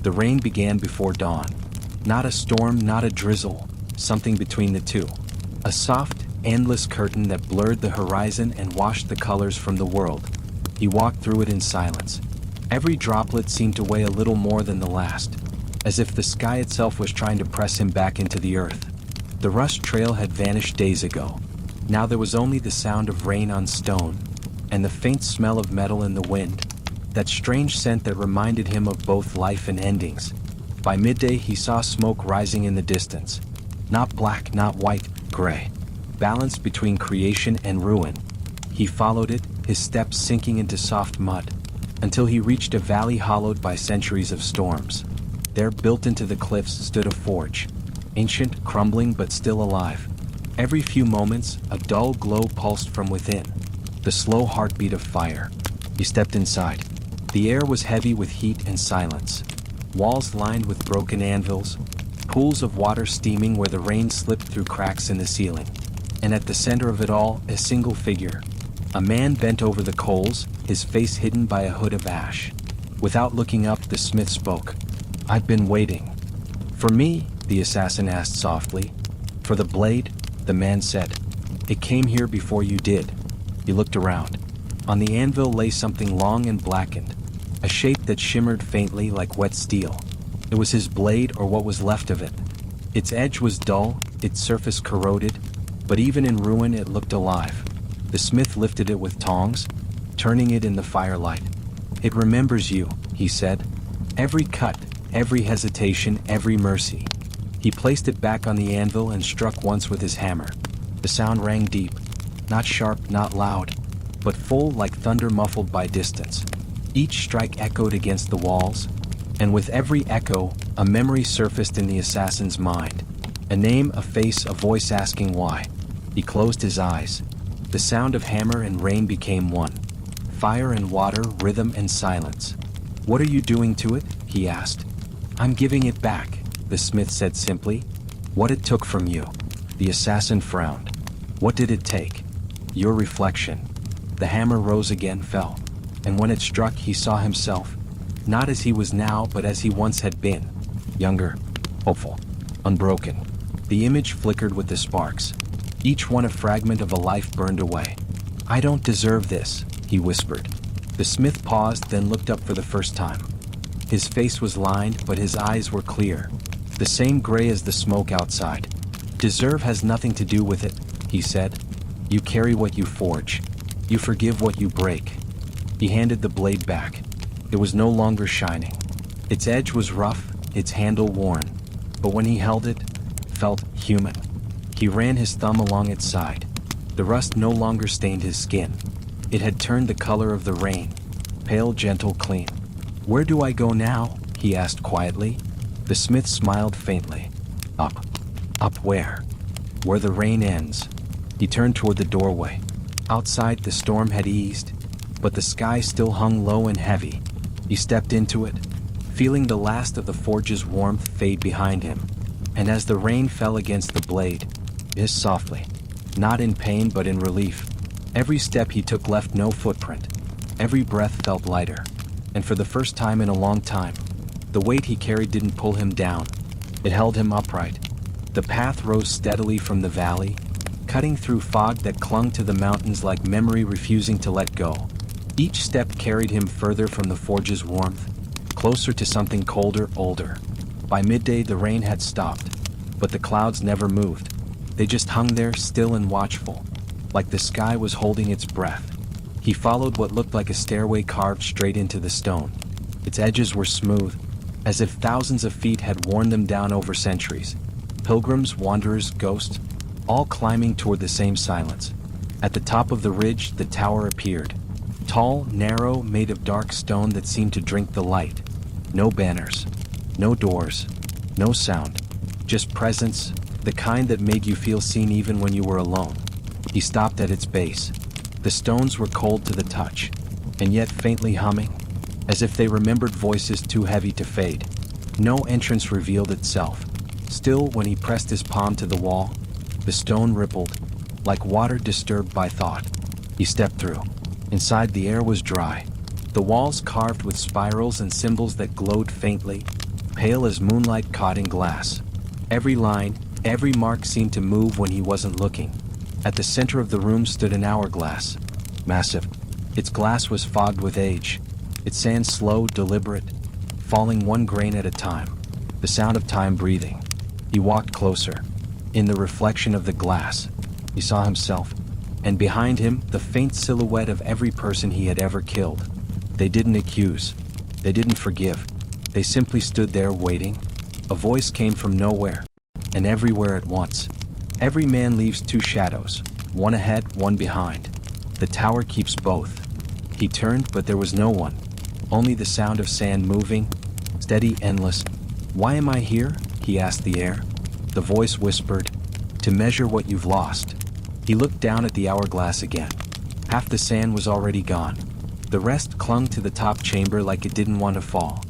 The rain began before dawn. Not a storm, not a drizzle, something between the two. A soft, endless curtain that blurred the horizon and washed the colors from the world. He walked through it in silence. Every droplet seemed to weigh a little more than the last, as if the sky itself was trying to press him back into the earth. The rust trail had vanished days ago. Now there was only the sound of rain on stone, and the faint smell of metal in the wind. that strange scent that reminded him of both life and endings. By midday he saw smoke rising in the distance. Not black, not white, gray. Balanced between creation and ruin. He followed it, his steps sinking into soft mud, until he reached a valley hollowed by centuries of storms. There, built into the cliffs, stood a forge. Ancient, crumbling, but still alive. Every few moments, a dull glow pulsed from within. The slow heartbeat of fire. He stepped inside. The air was heavy with heat and silence. Walls lined with broken anvils. Pools of water steaming where the rain slipped through cracks in the ceiling. And at the center of it all, a single figure. A man bent over the coals, his face hidden by a hood of ash. Without looking up, the smith spoke. "I've been waiting." "For me?" the assassin asked softly. "For the blade?" the man said. "It came here before you did." He looked around. On the anvil lay something long and blackened, a shape that shimmered faintly like wet steel. It was his blade, or what was left of it. Its edge was dull, its surface corroded, but even in ruin it looked alive. The smith lifted it with tongs, turning it in the firelight. "It remembers you," he said. "Every cut, every hesitation, every mercy." He placed it back on the anvil and struck once with his hammer. The sound rang deep, not sharp, not loud, but full like thunder muffled by distance. Each strike echoed against the walls, and with every echo, a memory surfaced in the assassin's mind. A name, a face, a voice asking why. He closed his eyes. The sound of hammer and rain became one. Fire and water, rhythm and silence. "What are you doing to it?" he asked. "I'm giving it back," the smith said simply. "What it took from you." The assassin frowned. "What did it take?" "Your reflection." The hammer rose again, fell, and when it struck he saw himself, not as he was now but as he once had been. Younger, hopeful, unbroken. The image flickered with the sparks. Each one a fragment of a life burned away. "I don't deserve this," he whispered. The smith paused, then looked up for the first time. His face was lined, but his eyes were clear. The same gray as the smoke outside. "Deserve has nothing to do with it," he said. "You carry what you forge. You forgive what you break." He handed the blade back. It was no longer shining. Its edge was rough, its handle worn. But when he held it, felt human. He ran his thumb along its side. The rust no longer stained his skin. It had turned the color of the rain, pale, gentle, clean. "Where do I go now?" he asked quietly. The smith smiled faintly. "Up." "Up where?" "Where the rain ends." He turned toward the doorway. Outside, the storm had eased, but the sky still hung low and heavy. He stepped into it, feeling the last of the forge's warmth fade behind him. And as the rain fell against the blade, hissed softly, not in pain but in relief. Every step he took left no footprint. Every breath felt lighter. And for the first time in a long time, the weight he carried didn't pull him down. It held him upright. The path rose steadily from the valley, cutting through fog that clung to the mountains like memory refusing to let go. Each step carried him further from the forge's warmth, closer to something colder, older. By midday the rain had stopped, but the clouds never moved. They just hung there, still and watchful, like the sky was holding its breath. He followed what looked like a stairway carved straight into the stone. Its edges were smooth, as if thousands of feet had worn them down over centuries. Pilgrims, wanderers, ghosts, all climbing toward the same silence. At the top of the ridge, the tower appeared. Tall, narrow, made of dark stone that seemed to drink the light. No banners, no doors, no sound, just presence, the kind that made you feel seen even when you were alone. He stopped at its base. The stones were cold to the touch, and yet faintly humming, as if they remembered voices too heavy to fade. No entrance revealed itself. Still, when he pressed his palm to the wall, the stone rippled, like water disturbed by thought. He stepped through. Inside, the air was dry. The walls carved with spirals and symbols that glowed faintly, pale as moonlight caught in glass. Every line, every mark seemed to move when he wasn't looking. At the center of the room stood an hourglass, massive. Its glass was fogged with age, its sand slow, deliberate, falling one grain at a time, the sound of time breathing. He walked closer. In the reflection of the glass, he saw himself, and behind him, the faint silhouette of every person he had ever killed. They didn't accuse. They didn't forgive. They simply stood there waiting. A voice came from nowhere, and everywhere at once. Every man leaves two shadows, one ahead, one behind. The tower keeps both. He turned, but there was no one. Only the sound of sand moving, steady, endless. Why am I here? He asked the air. The voice whispered, to measure what you've lost. He looked down at the hourglass again. Half the sand was already gone. The rest clung to the top chamber like it didn't want to fall.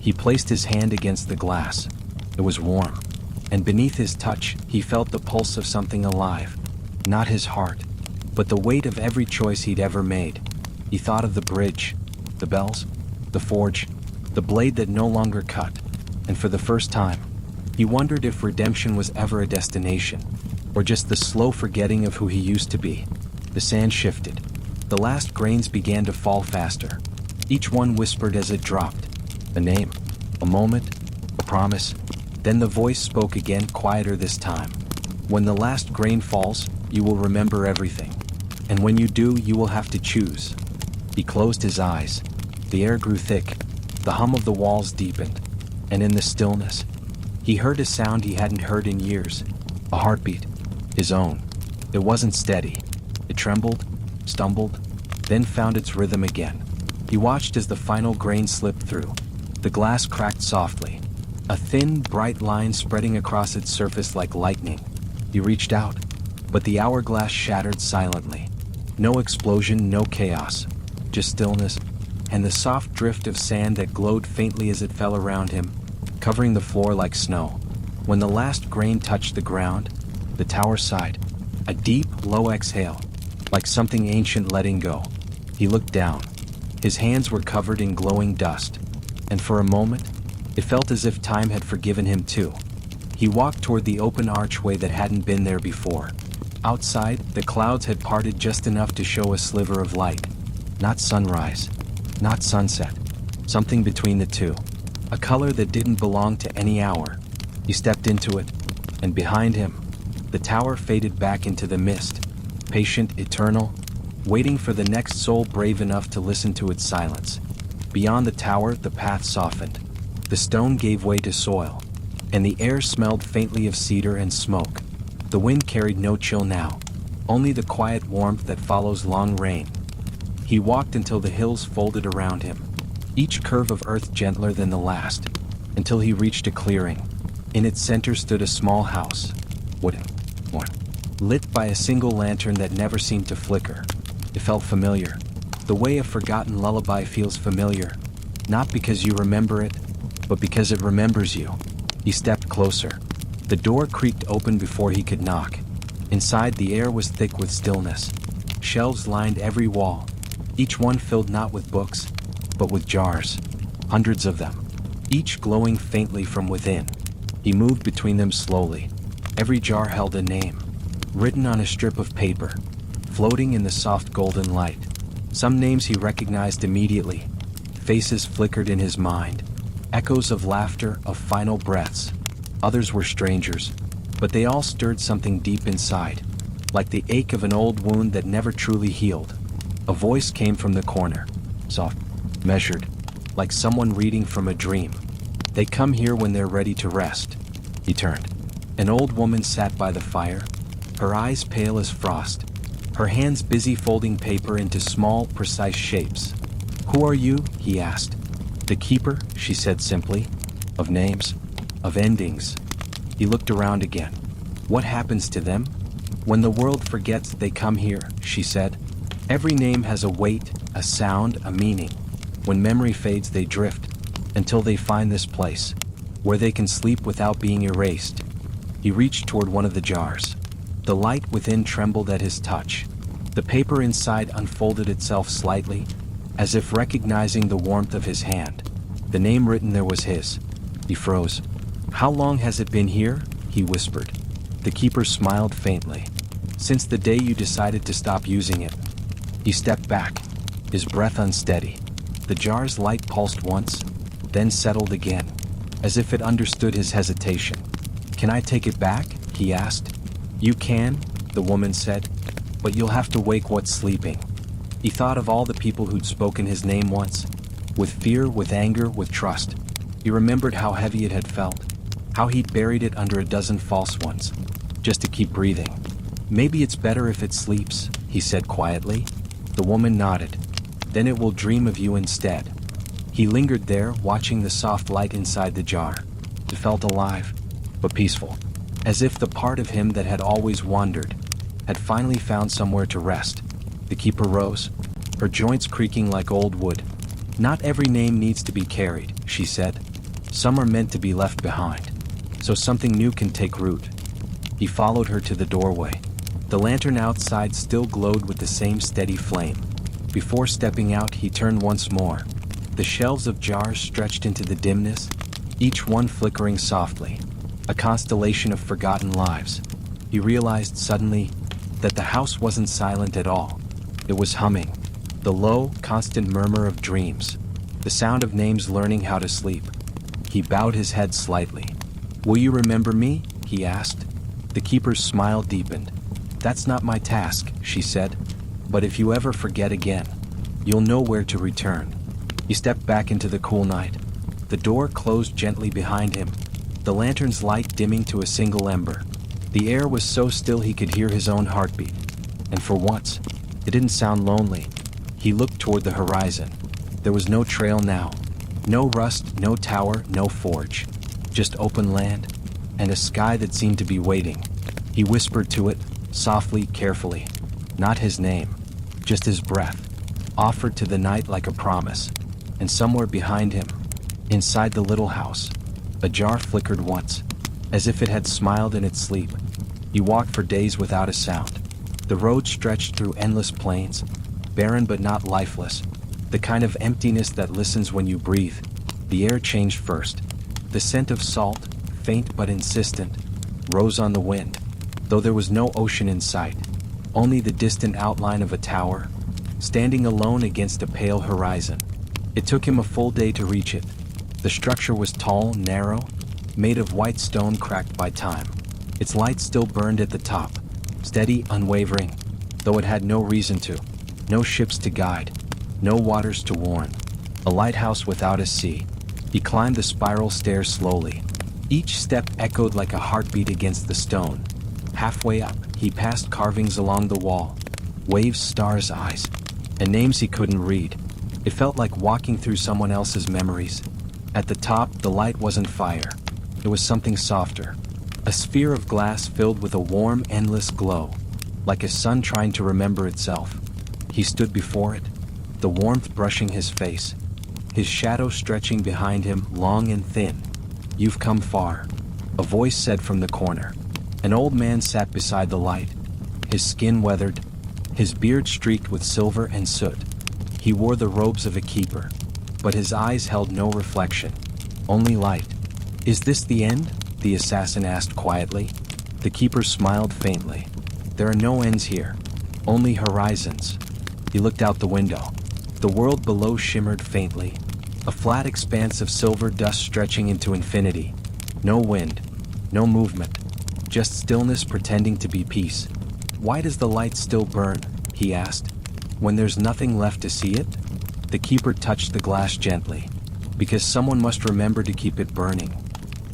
He placed his hand against the glass. It was warm. And beneath his touch, he felt the pulse of something alive. Not his heart, but the weight of every choice he'd ever made. He thought of the bridge, the bells, the forge, the blade that no longer cut. And for the first time, he wondered if redemption was ever a destination, or just the slow forgetting of who he used to be. The sand shifted. The last grains began to fall faster. Each one whispered as it dropped. A name, a moment, a promise. Then the voice spoke again, quieter this time. When the last grain falls, you will remember everything. And when you do, you will have to choose. He closed his eyes. The air grew thick. The hum of the walls deepened. And in the stillness, he heard a sound he hadn't heard in years. A heartbeat. His own. It wasn't steady. It trembled, stumbled, then found its rhythm again. He watched as the final grain slipped through. The glass cracked softly. A thin, bright line spreading across its surface like lightning. He reached out, but the hourglass shattered silently. No explosion, no chaos. Just stillness, and the soft drift of sand that glowed faintly as it fell around him, covering the floor like snow. When the last grain touched the ground, the tower sighed. A deep, low exhale, like something ancient letting go. He looked down. His hands were covered in glowing dust, and for a moment, it felt as if time had forgiven him too. He walked toward the open archway that hadn't been there before. Outside, the clouds had parted just enough to show a sliver of light. Not sunrise, not sunset. Something between the two. A color that didn't belong to any hour. He stepped into it, and behind him, the tower faded back into the mist. Patient, eternal, waiting for the next soul brave enough to listen to its silence. Beyond the tower, the path softened. The stone gave way to soil, and the air smelled faintly of cedar and smoke. The wind carried no chill now, only the quiet warmth that follows long rain. He walked until the hills folded around him, each curve of earth gentler than the last, until he reached a clearing. In its center stood a small house, wooden, lit by a single lantern that never seemed to flicker. It felt familiar, the way a forgotten lullaby feels familiar, not because you remember it, but because it remembers you. He stepped closer. The door creaked open before he could knock. Inside, the air was thick with stillness. Shelves lined every wall, each one filled not with books, but with jars. Hundreds of them, each glowing faintly from within. He moved between them slowly. Every jar held a name, written on a strip of paper, floating in the soft golden light. Some names he recognized immediately. Faces flickered in his mind. Echoes of laughter, of final breaths. Others were strangers, but they all stirred something deep inside, like the ache of an old wound that never truly healed. A voice came from the corner, soft, measured, like someone reading from a dream. They come here when they're ready to rest. He turned. An old woman sat by the fire, her eyes pale as frost, her hands busy folding paper into small, precise shapes. "Who are you?" he asked. "The keeper," she said simply. "Of names, of endings." He looked around again. "What happens to them? When the world forgets, they come here," she said. "Every name has a weight, a sound, a meaning. When memory fades, they drift, until they find this place, where they can sleep without being erased." He reached toward one of the jars. The light within trembled at his touch. The paper inside unfolded itself slightly, as if recognizing the warmth of his hand. The name written there was his. He froze. "How long has it been here?" he whispered. The keeper smiled faintly. "Since the day you decided to stop using it." He stepped back, his breath unsteady. The jar's light pulsed once, then settled again, as if it understood his hesitation. "Can I take it back?" he asked. "You can," the woman said, "but you'll have to wake what's sleeping." He thought of all the people who'd spoken his name once, with fear, with anger, with trust. He remembered how heavy it had felt, how he'd buried it under a dozen false ones, just to keep breathing. "Maybe it's better if it sleeps," he said quietly. The woman nodded. "Then it will dream of you instead." He lingered there, watching the soft light inside the jar. It felt alive, but peaceful, as if the part of him that had always wandered had finally found somewhere to rest. The keeper rose, her joints creaking like old wood. "Not every name needs to be carried," she said. "Some are meant to be left behind, so something new can take root." He followed her to the doorway. The lantern outside still glowed with the same steady flame. Before stepping out, he turned once more. The shelves of jars stretched into the dimness, each one flickering softly, a constellation of forgotten lives. He realized suddenly that the house wasn't silent at all. It was humming, the low, constant murmur of dreams, the sound of names learning how to sleep. He bowed his head slightly. "Will you remember me?" he asked. The keeper's smile deepened. "That's not my task," she said. "But if you ever forget again, you'll know where to return." He stepped back into the cool night. The door closed gently behind him, the lantern's light dimming to a single ember. The air was so still he could hear his own heartbeat. And for once, it didn't sound lonely. He looked toward the horizon. There was no trail now. No rust, no tower, no forge. Just open land, and a sky that seemed to be waiting. He whispered to it, softly, carefully. Not his name, just his breath, offered to the night like a promise. And somewhere behind him, inside the little house, a jar flickered once, as if it had smiled in its sleep. He walked for days without a sound. The road stretched through endless plains, barren but not lifeless, the kind of emptiness that listens when you breathe. The air changed first. The scent of salt, faint but insistent, rose on the wind, though there was no ocean in sight, only the distant outline of a tower, standing alone against a pale horizon. It took him a full day to reach it. The structure was tall, narrow, made of white stone cracked by time. Its light still burned at the top, steady, unwavering, though it had no reason to. No ships to guide, no waters to warn. A lighthouse without a sea. He climbed the spiral stairs slowly. Each step echoed like a heartbeat against the stone. Halfway up, he passed carvings along the wall, waves, stars, eyes, and names he couldn't read. It felt like walking through someone else's memories. At the top, the light wasn't fire. It was something softer. A sphere of glass filled with a warm, endless glow, like a sun trying to remember itself. He stood before it, the warmth brushing his face, his shadow stretching behind him, long and thin. "You've come far," a voice said from the corner. An old man sat beside the light, his skin weathered, his beard streaked with silver and soot. He wore the robes of a keeper, but his eyes held no reflection, only light. "Is this the end?" the assassin asked quietly. The keeper smiled faintly. "There are no ends here, only horizons." He looked out the window. The world below shimmered faintly, a flat expanse of silver dust stretching into infinity. No wind, no movement, just stillness pretending to be peace. "Why does the light still burn?" he asked. "When there's nothing left to see it?" The keeper touched the glass gently. "Because someone must remember to keep it burning."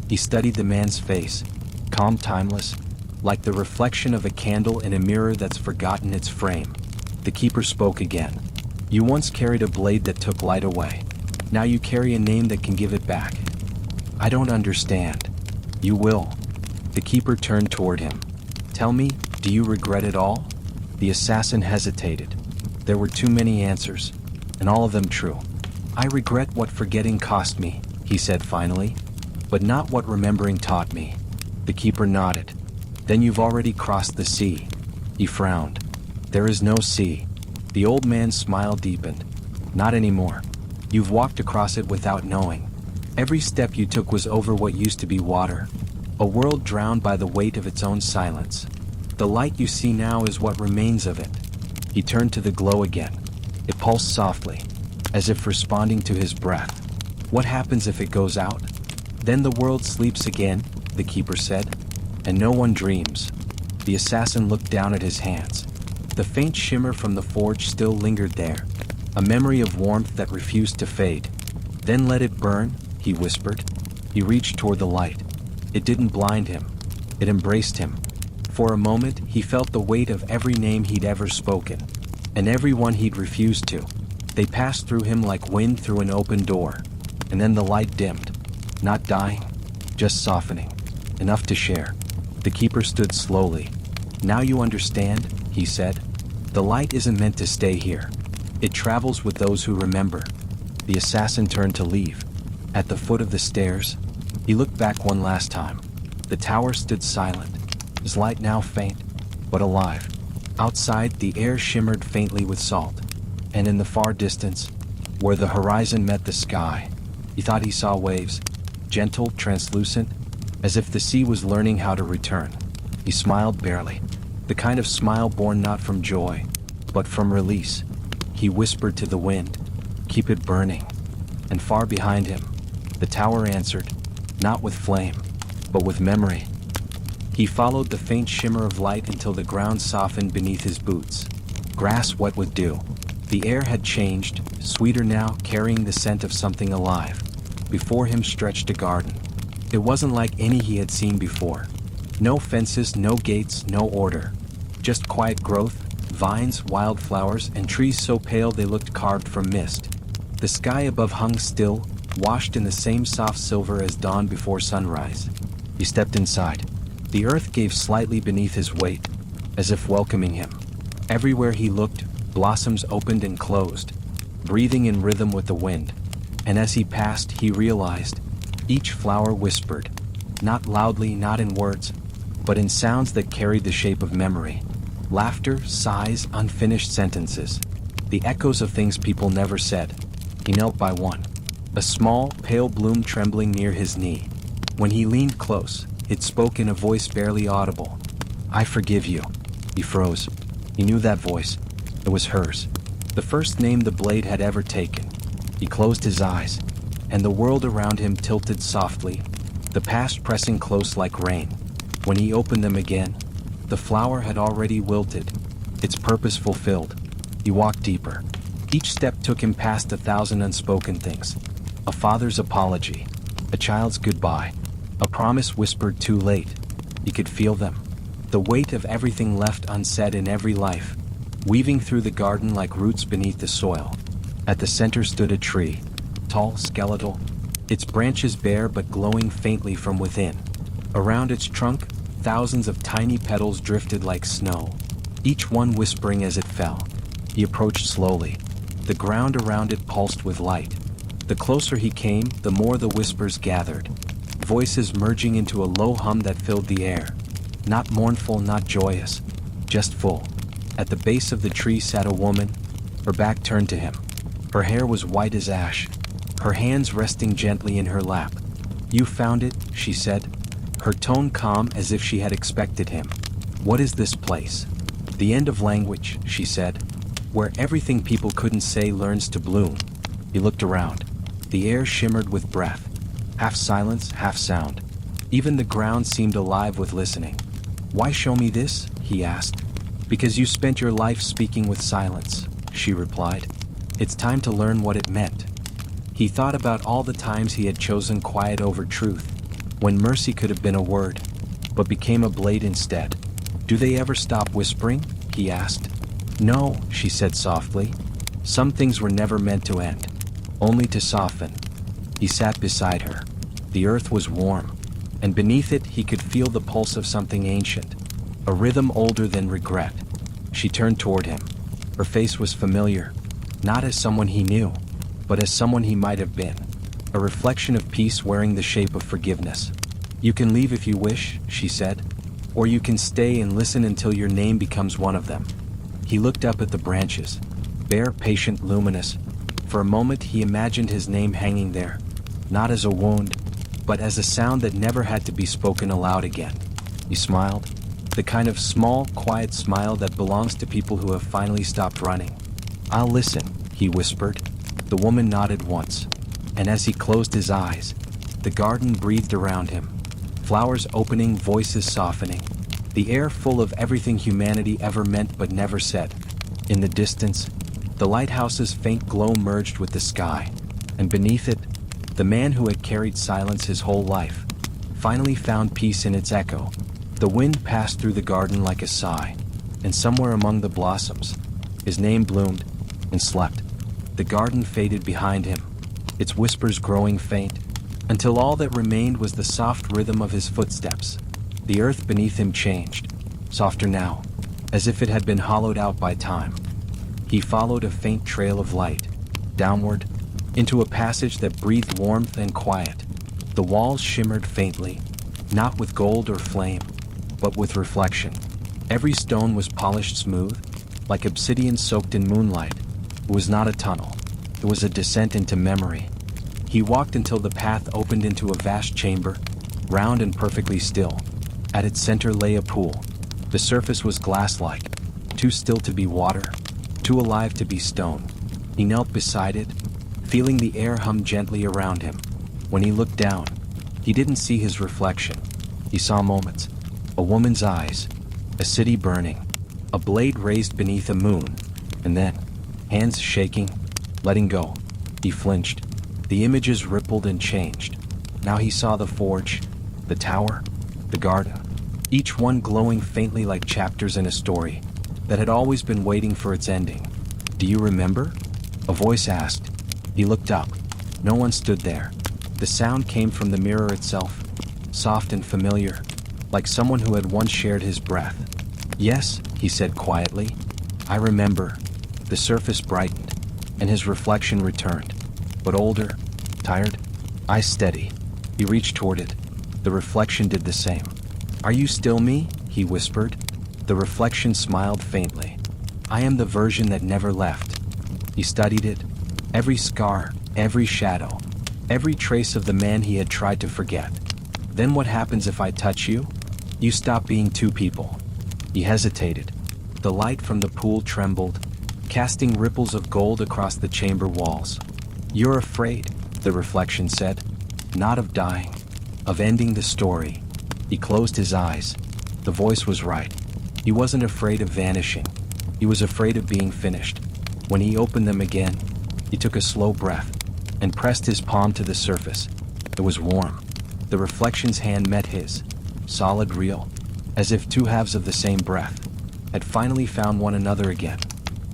He studied the man's face, calm, timeless, like the reflection of a candle in a mirror that's forgotten its frame. The keeper spoke again. "You once carried a blade that took light away. Now you carry a name that can give it back." "I don't understand." "You will." The keeper turned toward him. "Tell me, do you regret it all?" The assassin hesitated. There were too many answers, and all of them true. "I regret what forgetting cost me," he said finally, "but not what remembering taught me." The keeper nodded. "Then you've already crossed the sea." He frowned. "There is no sea." The old man's smile deepened. "Not anymore. You've walked across it without knowing. Every step you took was over what used to be water, a world drowned by the weight of its own silence. The light you see now is what remains of it." He turned to the glow again. It pulsed softly, as if responding to his breath. "What happens if it goes out?" "Then the world sleeps again," the keeper said, "and no one dreams." The assassin looked down at his hands. The faint shimmer from the forge still lingered there, a memory of warmth that refused to fade. "Then let it burn," he whispered. He reached toward the light. It didn't blind him. It embraced him. For a moment, he felt the weight of every name he'd ever spoken, and every one he'd refused to. They passed through him like wind through an open door. And then the light dimmed. Not dying, just softening. Enough to share. The keeper stood slowly. "Now you understand," he said. "The light isn't meant to stay here. It travels with those who remember." The assassin turned to leave. At the foot of the stairs, he looked back one last time. The tower stood silent, his light now faint, but alive. Outside, the air shimmered faintly with salt. And in the far distance, where the horizon met the sky, he thought he saw waves, gentle, translucent, as if the sea was learning how to return. He smiled barely, the kind of smile born not from joy, but from release. He whispered to the wind, "Keep it burning." And far behind him, the tower answered, not with flame, but with memory. He followed the faint shimmer of light until the ground softened beneath his boots. Grass wet with dew. The air had changed, sweeter now, carrying the scent of something alive. Before him stretched a garden. It wasn't like any he had seen before. No fences, no gates, no order. Just quiet growth, vines, wildflowers, and trees so pale they looked carved from mist. The sky above hung still, washed in the same soft silver as dawn before sunrise. He stepped inside. The earth gave slightly beneath his weight, as if welcoming him. Everywhere he looked, blossoms opened and closed, breathing in rhythm with the wind. And as he passed, he realized, each flower whispered, not loudly, not in words, but in sounds that carried the shape of memory. Laughter, sighs, unfinished sentences. The echoes of things people never said. He knelt by one. A small, pale bloom trembling near his knee. When he leaned close, it spoke in a voice barely audible. "I forgive you." He froze. He knew that voice. It was hers. The first name the blade had ever taken. He closed his eyes, and the world around him tilted softly, the past pressing close like rain. When he opened them again, the flower had already wilted, its purpose fulfilled. He walked deeper. Each step took him past 1,000 unspoken things. A father's apology, a child's goodbye, a promise whispered too late. He could feel them. The weight of everything left unsaid in every life, weaving through the garden like roots beneath the soil. At the center stood a tree, tall, skeletal, its branches bare but glowing faintly from within. Around its trunk, thousands of tiny petals drifted like snow, each one whispering as it fell. He approached slowly. The ground around it pulsed with light. The closer he came, the more the whispers gathered, voices merging into a low hum that filled the air. Not mournful, not joyous, just full. At the base of the tree sat a woman, her back turned to him. Her hair was white as ash, her hands resting gently in her lap. "You found it," she said, her tone calm as if she had expected him. "What is this place?" "The end of language," she said, "where everything people couldn't say learns to bloom." He looked around. The air shimmered with breath, half silence, half sound. Even the ground seemed alive with listening. "Why show me this?" he asked. "Because you spent your life speaking with silence," she replied. "It's time to learn what it meant." He thought about all the times he had chosen quiet over truth, when mercy could have been a word, but became a blade instead. "Do they ever stop whispering?" he asked. "No," she said softly. "Some things were never meant to end, only to soften." He sat beside her. The earth was warm, and beneath it he could feel the pulse of something ancient, a rhythm older than regret. She turned toward him. Her face was familiar, not as someone he knew, but as someone he might have been, a reflection of peace wearing the shape of forgiveness. "You can leave if you wish," she said, "or you can stay and listen until your name becomes one of them." He looked up at the branches, bare, patient, luminous. For a moment he imagined his name hanging there, not as a wound, but as a sound that never had to be spoken aloud again. He smiled, the kind of small, quiet smile that belongs to people who have finally stopped running. "I'll listen," he whispered. The woman nodded once, and as he closed his eyes, the garden breathed around him, flowers opening, voices softening. the air full of everything humanity ever meant but never said. In the distance, the lighthouse's faint glow merged with the sky, and beneath it, the man who had carried silence his whole life finally found peace in its echo. The wind passed through the garden like a sigh, and somewhere among the blossoms, his name bloomed and slept. The garden faded behind him, its whispers growing faint, until all that remained was the soft rhythm of his footsteps. The earth beneath him changed, softer now, as if it had been hollowed out by time. He followed a faint trail of light, downward, into a passage that breathed warmth and quiet. The walls shimmered faintly, not with gold or flame, but with reflection. Every stone was polished smooth, like obsidian soaked in moonlight. It was not a tunnel. It was a descent into memory. He walked until the path opened into a vast chamber, round and perfectly still. At its center lay a pool. The surface was glass-like, too still to be water, too alive to be stone. He knelt beside it, feeling the air hum gently around him. When he looked down, he didn't see his reflection. He saw moments. A woman's eyes, a city burning, a blade raised beneath a moon, and then, hands shaking, letting go. He flinched. The images rippled and changed. Now he saw the forge, the tower, the garden, each one glowing faintly like chapters in a story that had always been waiting for its ending. "Do you remember?" a voice asked. He looked up. No one stood there. The sound came from the mirror itself, soft and familiar, like someone who had once shared his breath. "Yes," he said quietly, "I remember." The surface brightened, and his reflection returned, but older, tired, eyes steady. He reached toward it. The reflection did the same. "Are you still me?" he whispered. The reflection smiled faintly. "I am the version that never left." He studied it, every scar, every shadow, every trace of the man he had tried to forget. "Then what happens if I touch you? You stop being two people." He hesitated. The light from the pool trembled, casting ripples of gold across the chamber walls. "You're afraid," the reflection said. "Not of dying, of ending the story." He closed his eyes. The voice was right. He wasn't afraid of vanishing. He was afraid of being finished. When he opened them again, he took a slow breath and pressed his palm to the surface. It was warm. The reflection's hand met his, solid, real, as if two halves of the same breath had finally found one another again.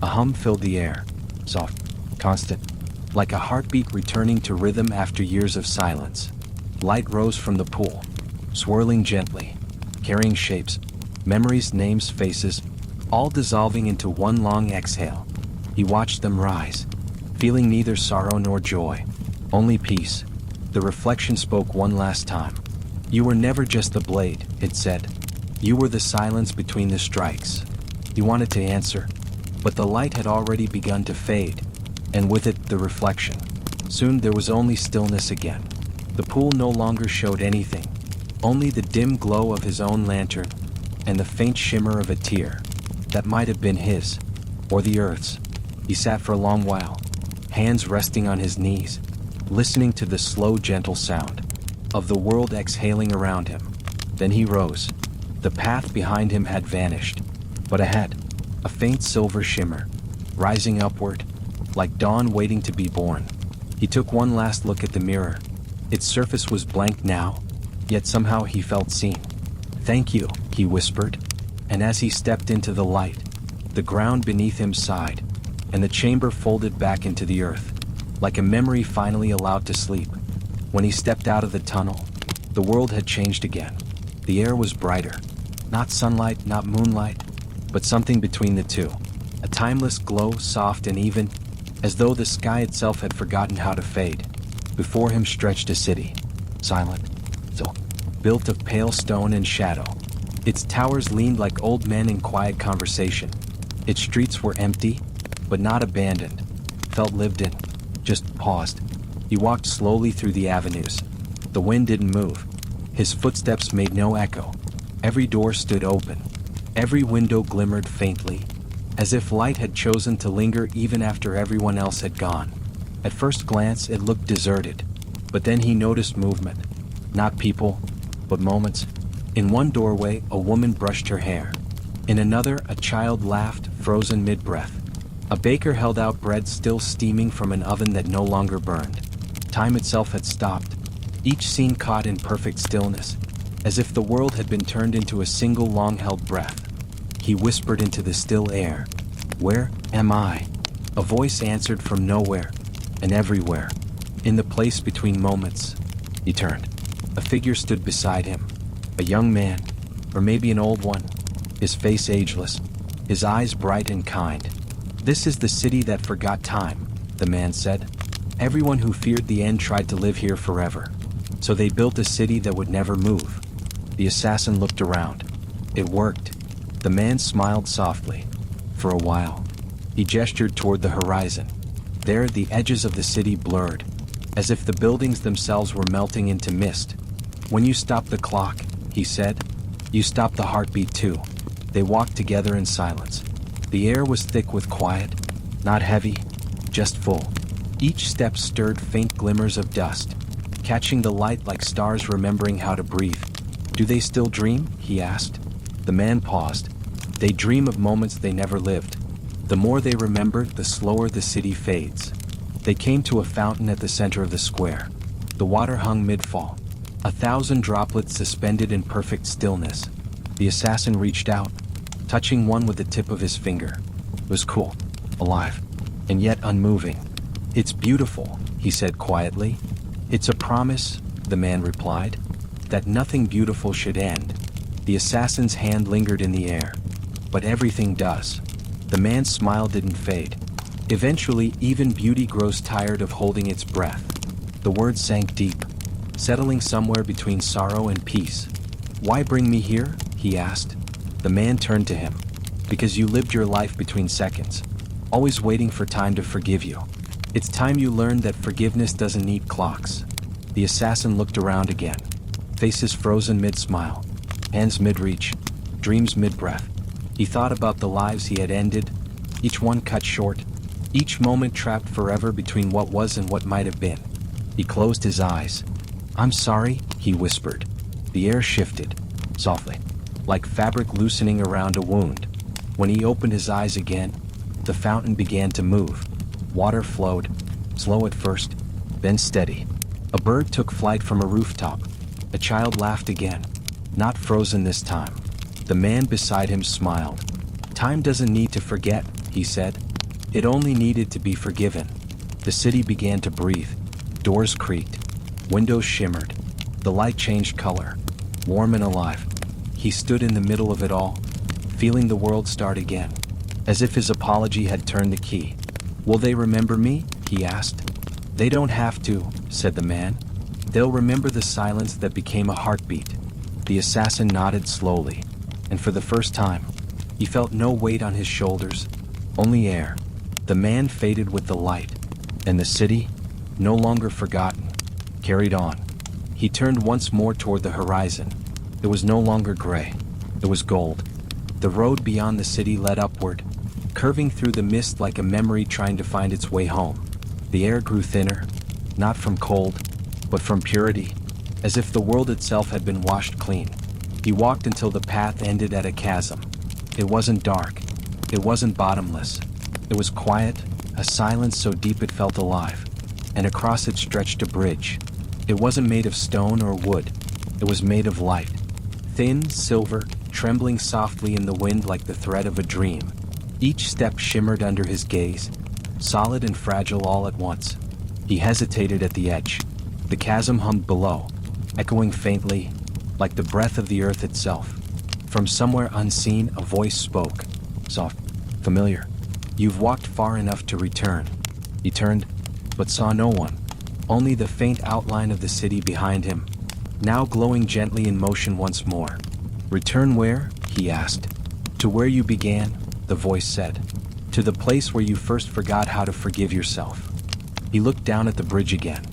A hum filled the air, soft, constant, like a heartbeat returning to rhythm after years of silence. Light rose from the pool, swirling gently, carrying shapes, memories, names, faces, all dissolving into one long exhale. He watched them rise, feeling neither sorrow nor joy, only peace. The reflection spoke one last time. "You were never just the blade," it said. "You were the silence between the strikes." He wanted to answer, but the light had already begun to fade, and with it the reflection. Soon there was only stillness again. The pool no longer showed anything, only the dim glow of his own lantern and the faint shimmer of a tear that might have been his, or the earth's. He sat for a long while, hands resting on his knees, listening to the slow, gentle sound of the world exhaling around him. Then he rose. The path behind him had vanished, but ahead, a faint silver shimmer, rising upward, like dawn waiting to be born. He took one last look at the mirror. Its surface was blank now, yet somehow he felt seen. "Thank you," he whispered, and as he stepped into the light, the ground beneath him sighed, and the chamber folded back into the earth, like a memory finally allowed to sleep. When he stepped out of the tunnel, the world had changed again. The air was brighter, not sunlight, not moonlight, but something between the two. A timeless glow, soft and even, as though the sky itself had forgotten how to fade. Before him stretched a city, silent, still, built of pale stone and shadow. Its towers leaned like old men in quiet conversation. Its streets were empty, but not abandoned, felt lived in, just paused. He walked slowly through the avenues. The wind didn't move. His footsteps made no echo. Every door stood open. Every window glimmered faintly, as if light had chosen to linger even after everyone else had gone. At first glance, it looked deserted, but then he noticed movement. Not people, but moments. In one doorway, a woman brushed her hair. In another, a child laughed, frozen mid-breath. A baker held out bread still steaming from an oven that no longer burned. Time itself had stopped, each scene caught in perfect stillness, as if the world had been turned into a single long-held breath. He whispered into the still air, "Where am I?" A voice answered from nowhere and everywhere. In the place between moments, he turned. A figure stood beside him, a young man, or maybe an old one, his face ageless, his eyes bright and kind. "This is the city that forgot time," the man said. "Everyone who feared the end tried to live here forever. So they built a city that would never move." The assassin looked around. It worked. The man smiled softly. For a while, he gestured toward the horizon. There, the edges of the city blurred, as if the buildings themselves were melting into mist. "When you stop the clock," he said, "you stop the heartbeat too." They walked together in silence. The air was thick with quiet, not heavy, just full. Each step stirred faint glimmers of dust, catching the light like stars remembering how to breathe. "Do they still dream?" he asked. The man paused. "They dream of moments they never lived. The more they remember, the slower the city fades." They came to a fountain at the center of the square. The water hung mid-fall, 1,000 droplets suspended in perfect stillness. The assassin reached out, touching one with the tip of his finger. It was cool, alive, and yet unmoving. "It's beautiful," he said quietly. "It's a promise," the man replied, "that nothing beautiful should end." The assassin's hand lingered in the air. "But everything does." The man's smile didn't fade. "Eventually, even beauty grows tired of holding its breath." The words sank deep, settling somewhere between sorrow and peace. "Why bring me here?" he asked. The man turned to him. "Because you lived your life between seconds, always waiting for time to forgive you. It's time you learned that forgiveness doesn't need clocks." The assassin looked around again, faces frozen mid-smile, hands mid-reach, dreams mid-breath. He thought about the lives he had ended, each one cut short, each moment trapped forever between what was and what might have been. He closed his eyes. "I'm sorry," he whispered. The air shifted, softly, like fabric loosening around a wound. When he opened his eyes again, the fountain began to move. Water flowed, slow at first, then steady. A bird took flight from a rooftop. A child laughed again, not frozen this time. The man beside him smiled. "Time doesn't need to forget," he said. "It only needed to be forgiven." The city began to breathe. Doors creaked. Windows shimmered. The light changed color, warm and alive. He stood in the middle of it all, feeling the world start again, as if his apology had turned the key. "Will they remember me?" he asked. "They don't have to," said the man. "They'll remember the silence that became a heartbeat." The assassin nodded slowly, and for the first time, he felt no weight on his shoulders, only air. The man faded with the light, and the city, no longer forgotten, carried on. He turned once more toward the horizon. It was no longer gray. It was gold. The road beyond the city led upward, curving through the mist like a memory trying to find its way home. The air grew thinner, not from cold, but from purity, as if the world itself had been washed clean. He walked until the path ended at a chasm. It wasn't dark. It wasn't bottomless. It was quiet, a silence so deep it felt alive. And across it stretched a bridge. It wasn't made of stone or wood. It was made of light. Thin, silver, trembling softly in the wind like the thread of a dream. Each step shimmered under his gaze, solid and fragile all at once. He hesitated at the edge. The chasm hummed below, echoing faintly, like the breath of the earth itself. From somewhere unseen, a voice spoke, soft, familiar. "You've walked far enough to return." He turned, but saw no one, only the faint outline of the city behind him, now glowing gently in motion once more. "Return where?" he asked. "To where you began," the voice said. "To the place where you first forgot how to forgive yourself." He looked down at the bridge again.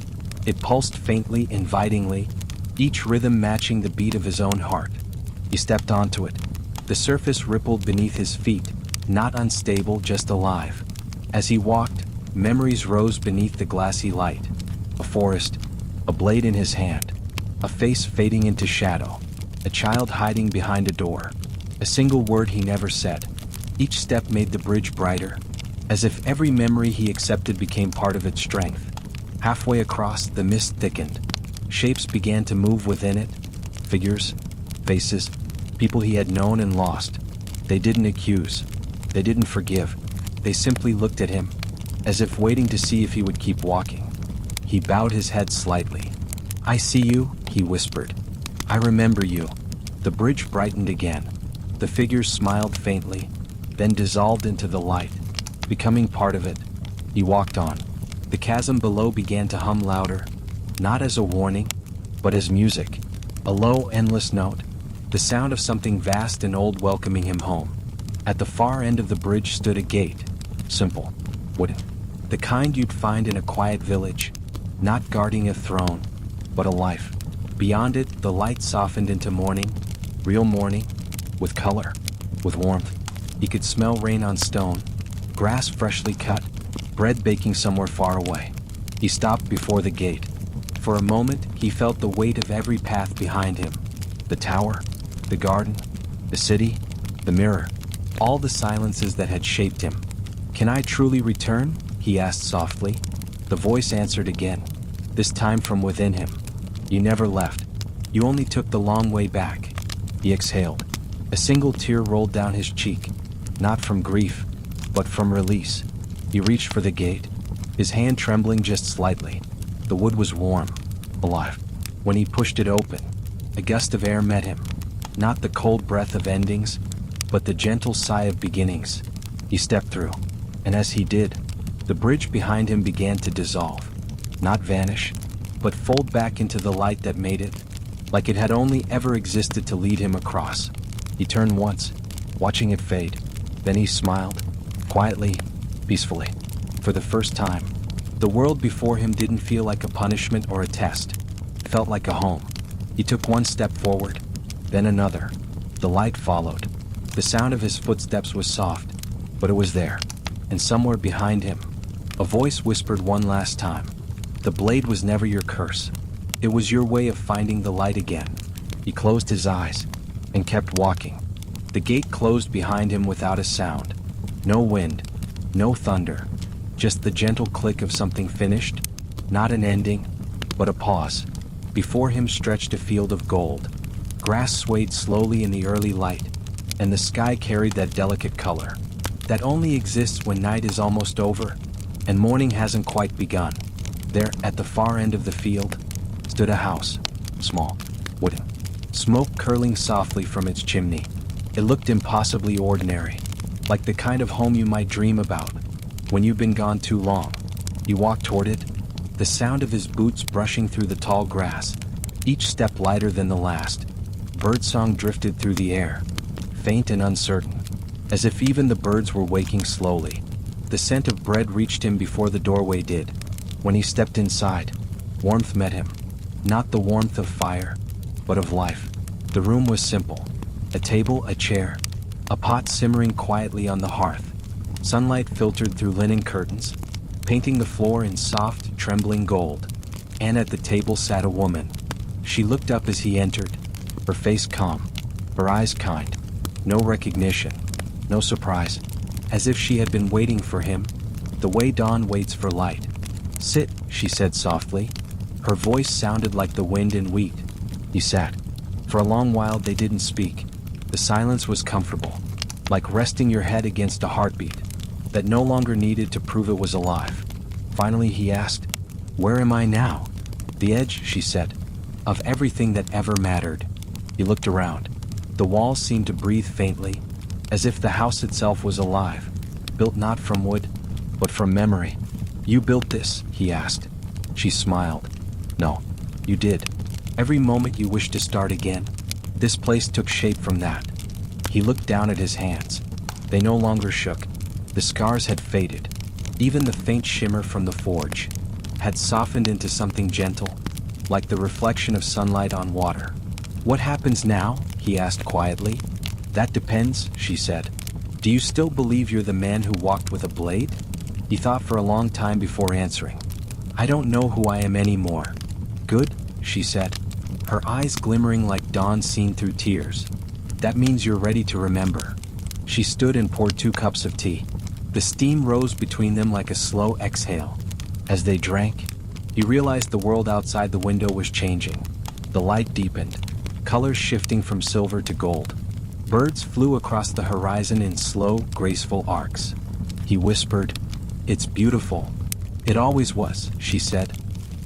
It pulsed faintly, invitingly, each rhythm matching the beat of his own heart. He stepped onto it. The surface rippled beneath his feet, not unstable, just alive. As he walked, memories rose beneath the glassy light. A forest, a blade in his hand, a face fading into shadow. a child hiding behind a door. A single word he never said. Each step made the bridge brighter, as if every memory he accepted became part of its strength. Halfway across, the mist thickened. Shapes began to move within it. Figures, faces, people he had known and lost. They didn't accuse. They didn't forgive. They simply looked at him, as if waiting to see if he would keep walking. He bowed his head slightly. "I see you," he whispered. "I remember you." The bridge brightened again. The figures smiled faintly, then dissolved into the light, becoming part of it. He walked on. The chasm below began to hum louder, not as a warning, but as music. A low, endless note, the sound of something vast and old welcoming him home. At the far end of the bridge stood a gate, simple, wooden, the kind you'd find in a quiet village, not guarding a throne, but a life. Beyond it, the light softened into morning, real morning, with color, with warmth. He could smell rain on stone, grass freshly cut, bread baking somewhere far away. He stopped before the gate. For a moment, he felt the weight of every path behind him. The tower, the garden, the city, the mirror, all the silences that had shaped him. "Can I truly return?" he asked softly. The voice answered again, this time from within him. "You never left. You only took the long way back." He exhaled. A single tear rolled down his cheek, not from grief, but from release. He reached for the gate, his hand trembling just slightly. The wood was warm, alive. When he pushed it open, a gust of air met him, not the cold breath of endings, but the gentle sigh of beginnings. He stepped through, and as he did, the bridge behind him began to dissolve, not vanish, but fold back into the light that made it, like it had only ever existed to lead him across. He turned once, watching it fade. Then he smiled, quietly, peacefully. For the first time, the world before him didn't feel like a punishment or a test. It felt like a home. He took one step forward, then another. The light followed. The sound of his footsteps was soft, but it was there, and somewhere behind him, a voice whispered one last time. The blade was never your curse. It was your way of finding the light again. He closed his eyes and kept walking. The gate closed behind him without a sound. No wind, no thunder, just the gentle click of something finished, not an ending, but a pause. Before him stretched a field of gold. Grass swayed slowly in the early light, and the sky carried that delicate color that only exists when night is almost over and morning hasn't quite begun. There, at the far end of the field, stood a house, small, wooden, smoke curling softly from its chimney. It looked impossibly ordinary, like the kind of home you might dream about when you've been gone too long. He walked toward it, the sound of his boots brushing through the tall grass, each step lighter than the last. Birdsong drifted through the air, faint and uncertain, as if even the birds were waking slowly. The scent of bread reached him before the doorway did. When he stepped inside, warmth met him, not the warmth of fire, but of life. The room was simple. A table, a chair, a pot simmering quietly on the hearth. Sunlight filtered through linen curtains, painting the floor in soft, trembling gold. And at the table sat a woman. She looked up as he entered, her face calm, her eyes kind. No recognition, no surprise, as if she had been waiting for him, the way dawn waits for light. "Sit," she said softly. Her voice sounded like the wind in wheat. He sat. For a long while they didn't speak. The silence was comfortable, like resting your head against a heartbeat that no longer needed to prove it was alive. Finally he asked, "Where am I now?" "The edge," she said, "of everything that ever mattered." He looked around. The walls seemed to breathe faintly, as if the house itself was alive, built not from wood, but from memory. "You built this?" he asked. She smiled. "No, you did. Every moment you wished to start again. This place took shape from that." He looked down at his hands. They no longer shook. The scars had faded. Even the faint shimmer from the forge had softened into something gentle, like the reflection of sunlight on water. "What happens now?" he asked quietly. "That depends," she said. "Do you still believe you're the man who walked with a blade?" He thought for a long time before answering. "I don't know who I am anymore." "Good," she said. her eyes glimmering like dawn seen through tears. "That means you're ready to remember." She stood and poured 2 cups of tea. The steam rose between them like a slow exhale. As they drank, he realized the world outside the window was changing. The light deepened, colors shifting from silver to gold. Birds flew across the horizon in slow, graceful arcs. He whispered, "It's beautiful." "It always was," she said.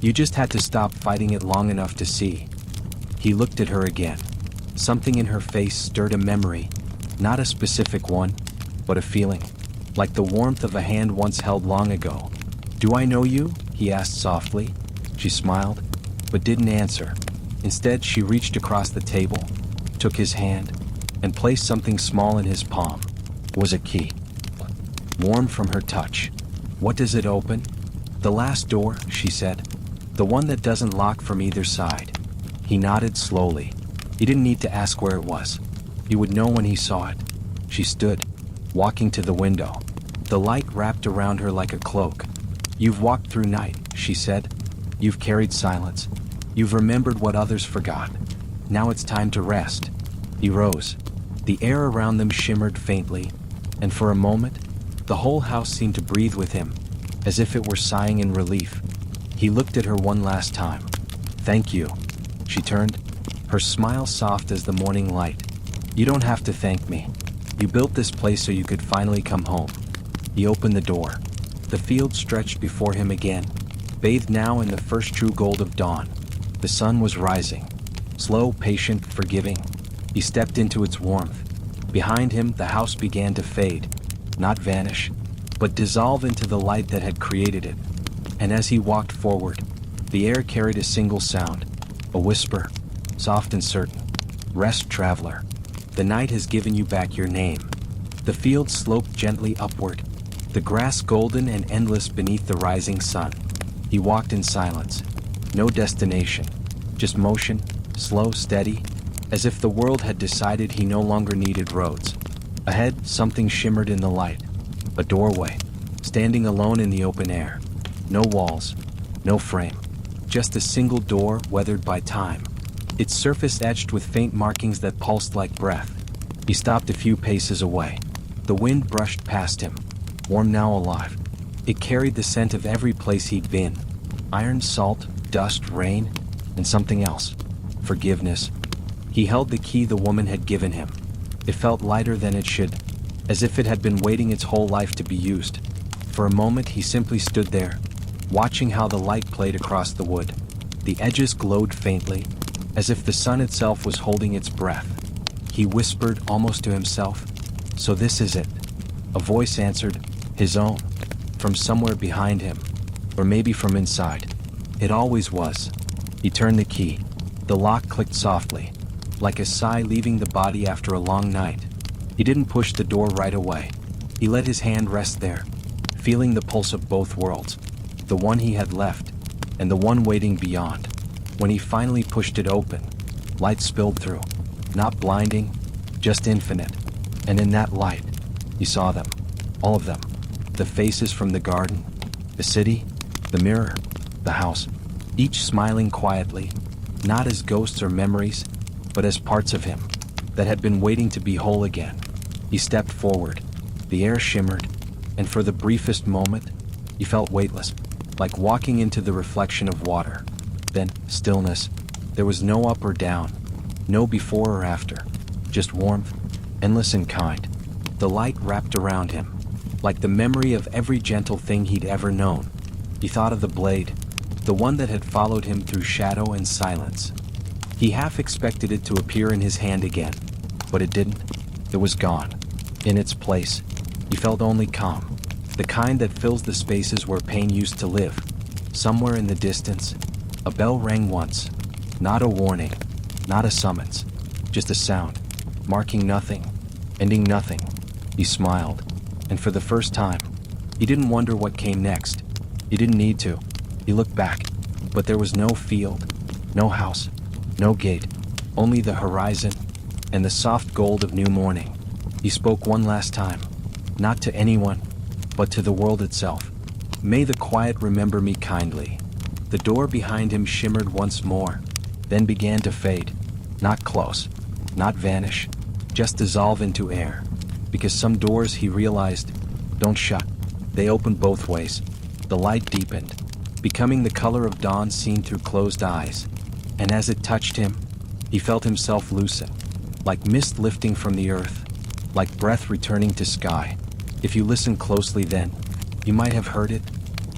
"You just had to stop fighting it long enough to see." He looked at her again. Something in her face stirred a memory, not a specific one, but a feeling, like the warmth of a hand once held long ago. "Do I know you?" he asked softly. She smiled, but didn't answer. Instead, she reached across the table, took his hand, and placed something small in his palm. It was a key, warm from her touch. "What does it open?" "The last door," she said. "The one that doesn't lock from either side." He nodded slowly. He didn't need to ask where it was. He would know when he saw it. She stood, walking to the window. The light wrapped around her like a cloak. "You've walked through night," she said. "You've carried silence. You've remembered what others forgot. Now it's time to rest." He rose. The air around them shimmered faintly, and for a moment, the whole house seemed to breathe with him, as if it were sighing in relief. He looked at her one last time. "Thank you." She turned, her smile soft as the morning light. "You don't have to thank me. You built this place so you could finally come home." He opened the door. The field stretched before him again, bathed now in the first true gold of dawn. The sun was rising, slow, patient, forgiving. He stepped into its warmth. Behind him, the house began to fade, not vanish, but dissolve into the light that had created it. And as he walked forward, the air carried a single sound, a whisper, soft and certain. "Rest, traveler. The night has given you back your name." The field sloped gently upward, the grass golden and endless beneath the rising sun. He walked in silence. No destination, just motion, slow, steady, as if the world had decided he no longer needed roads. Ahead, something shimmered in the light. A doorway, standing alone in the open air. No walls, no frame, just a single door weathered by time. Its surface etched with faint markings that pulsed like breath. He stopped a few paces away. The wind brushed past him, warm now alive. It carried the scent of every place he'd been. Iron, salt, dust, rain, and something else. Forgiveness. He held the key the woman had given him. It felt lighter than it should, as if it had been waiting its whole life to be used. For a moment he simply stood there, watching how the light played across the wood. The edges glowed faintly, as if the sun itself was holding its breath. He whispered almost to himself, "So this is it." A voice answered, his own, from somewhere behind him, or maybe from inside. "It always was." He turned the key. The lock clicked softly, like a sigh leaving the body after a long night. He didn't push the door right away. He let his hand rest there, feeling the pulse of both worlds, the one he had left, and the one waiting beyond. When he finally pushed it open, light spilled through, not blinding, just infinite. And in that light, he saw them, all of them, the faces from the garden, the city, the mirror, the house, each smiling quietly, not as ghosts or memories, but as parts of him that had been waiting to be whole again. He stepped forward. The air shimmered, and for the briefest moment, he felt weightless, like walking into the reflection of water. Then, stillness. There was no up or down, no before or after, just warmth, endless and kind. The light wrapped around him, like the memory of every gentle thing he'd ever known. He thought of the blade, the one that had followed him through shadow and silence. He half expected it to appear in his hand again, but it didn't. It was gone. In its place, he felt only calm, the kind that fills the spaces where pain used to live. Somewhere in the distance, a bell rang once, not a warning, not a summons, just a sound, marking nothing, ending nothing. He smiled, and for the first time, he didn't wonder what came next. He didn't need to. He looked back, but there was no field, no house, no gate, only the horizon and the soft gold of new morning. He spoke one last time, not to anyone, but to the world itself. "May the quiet remember me kindly." The door behind him shimmered once more, then began to fade. Not close, not vanish, just dissolve into air. Because some doors, he realized, don't shut. They opened both ways. The light deepened, becoming the color of dawn seen through closed eyes. And as it touched him, he felt himself loosen, like mist lifting from the earth, like breath returning to sky. If you listen closely then, you might have heard it,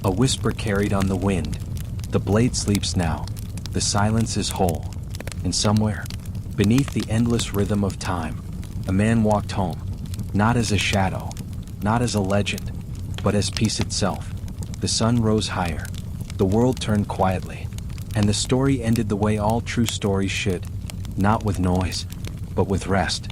a whisper carried on the wind. The blade sleeps now, the silence is whole, and somewhere, beneath the endless rhythm of time, a man walked home, not as a shadow, not as a legend, but as peace itself. The sun rose higher, the world turned quietly, and the story ended the way all true stories should, not with noise, but with rest.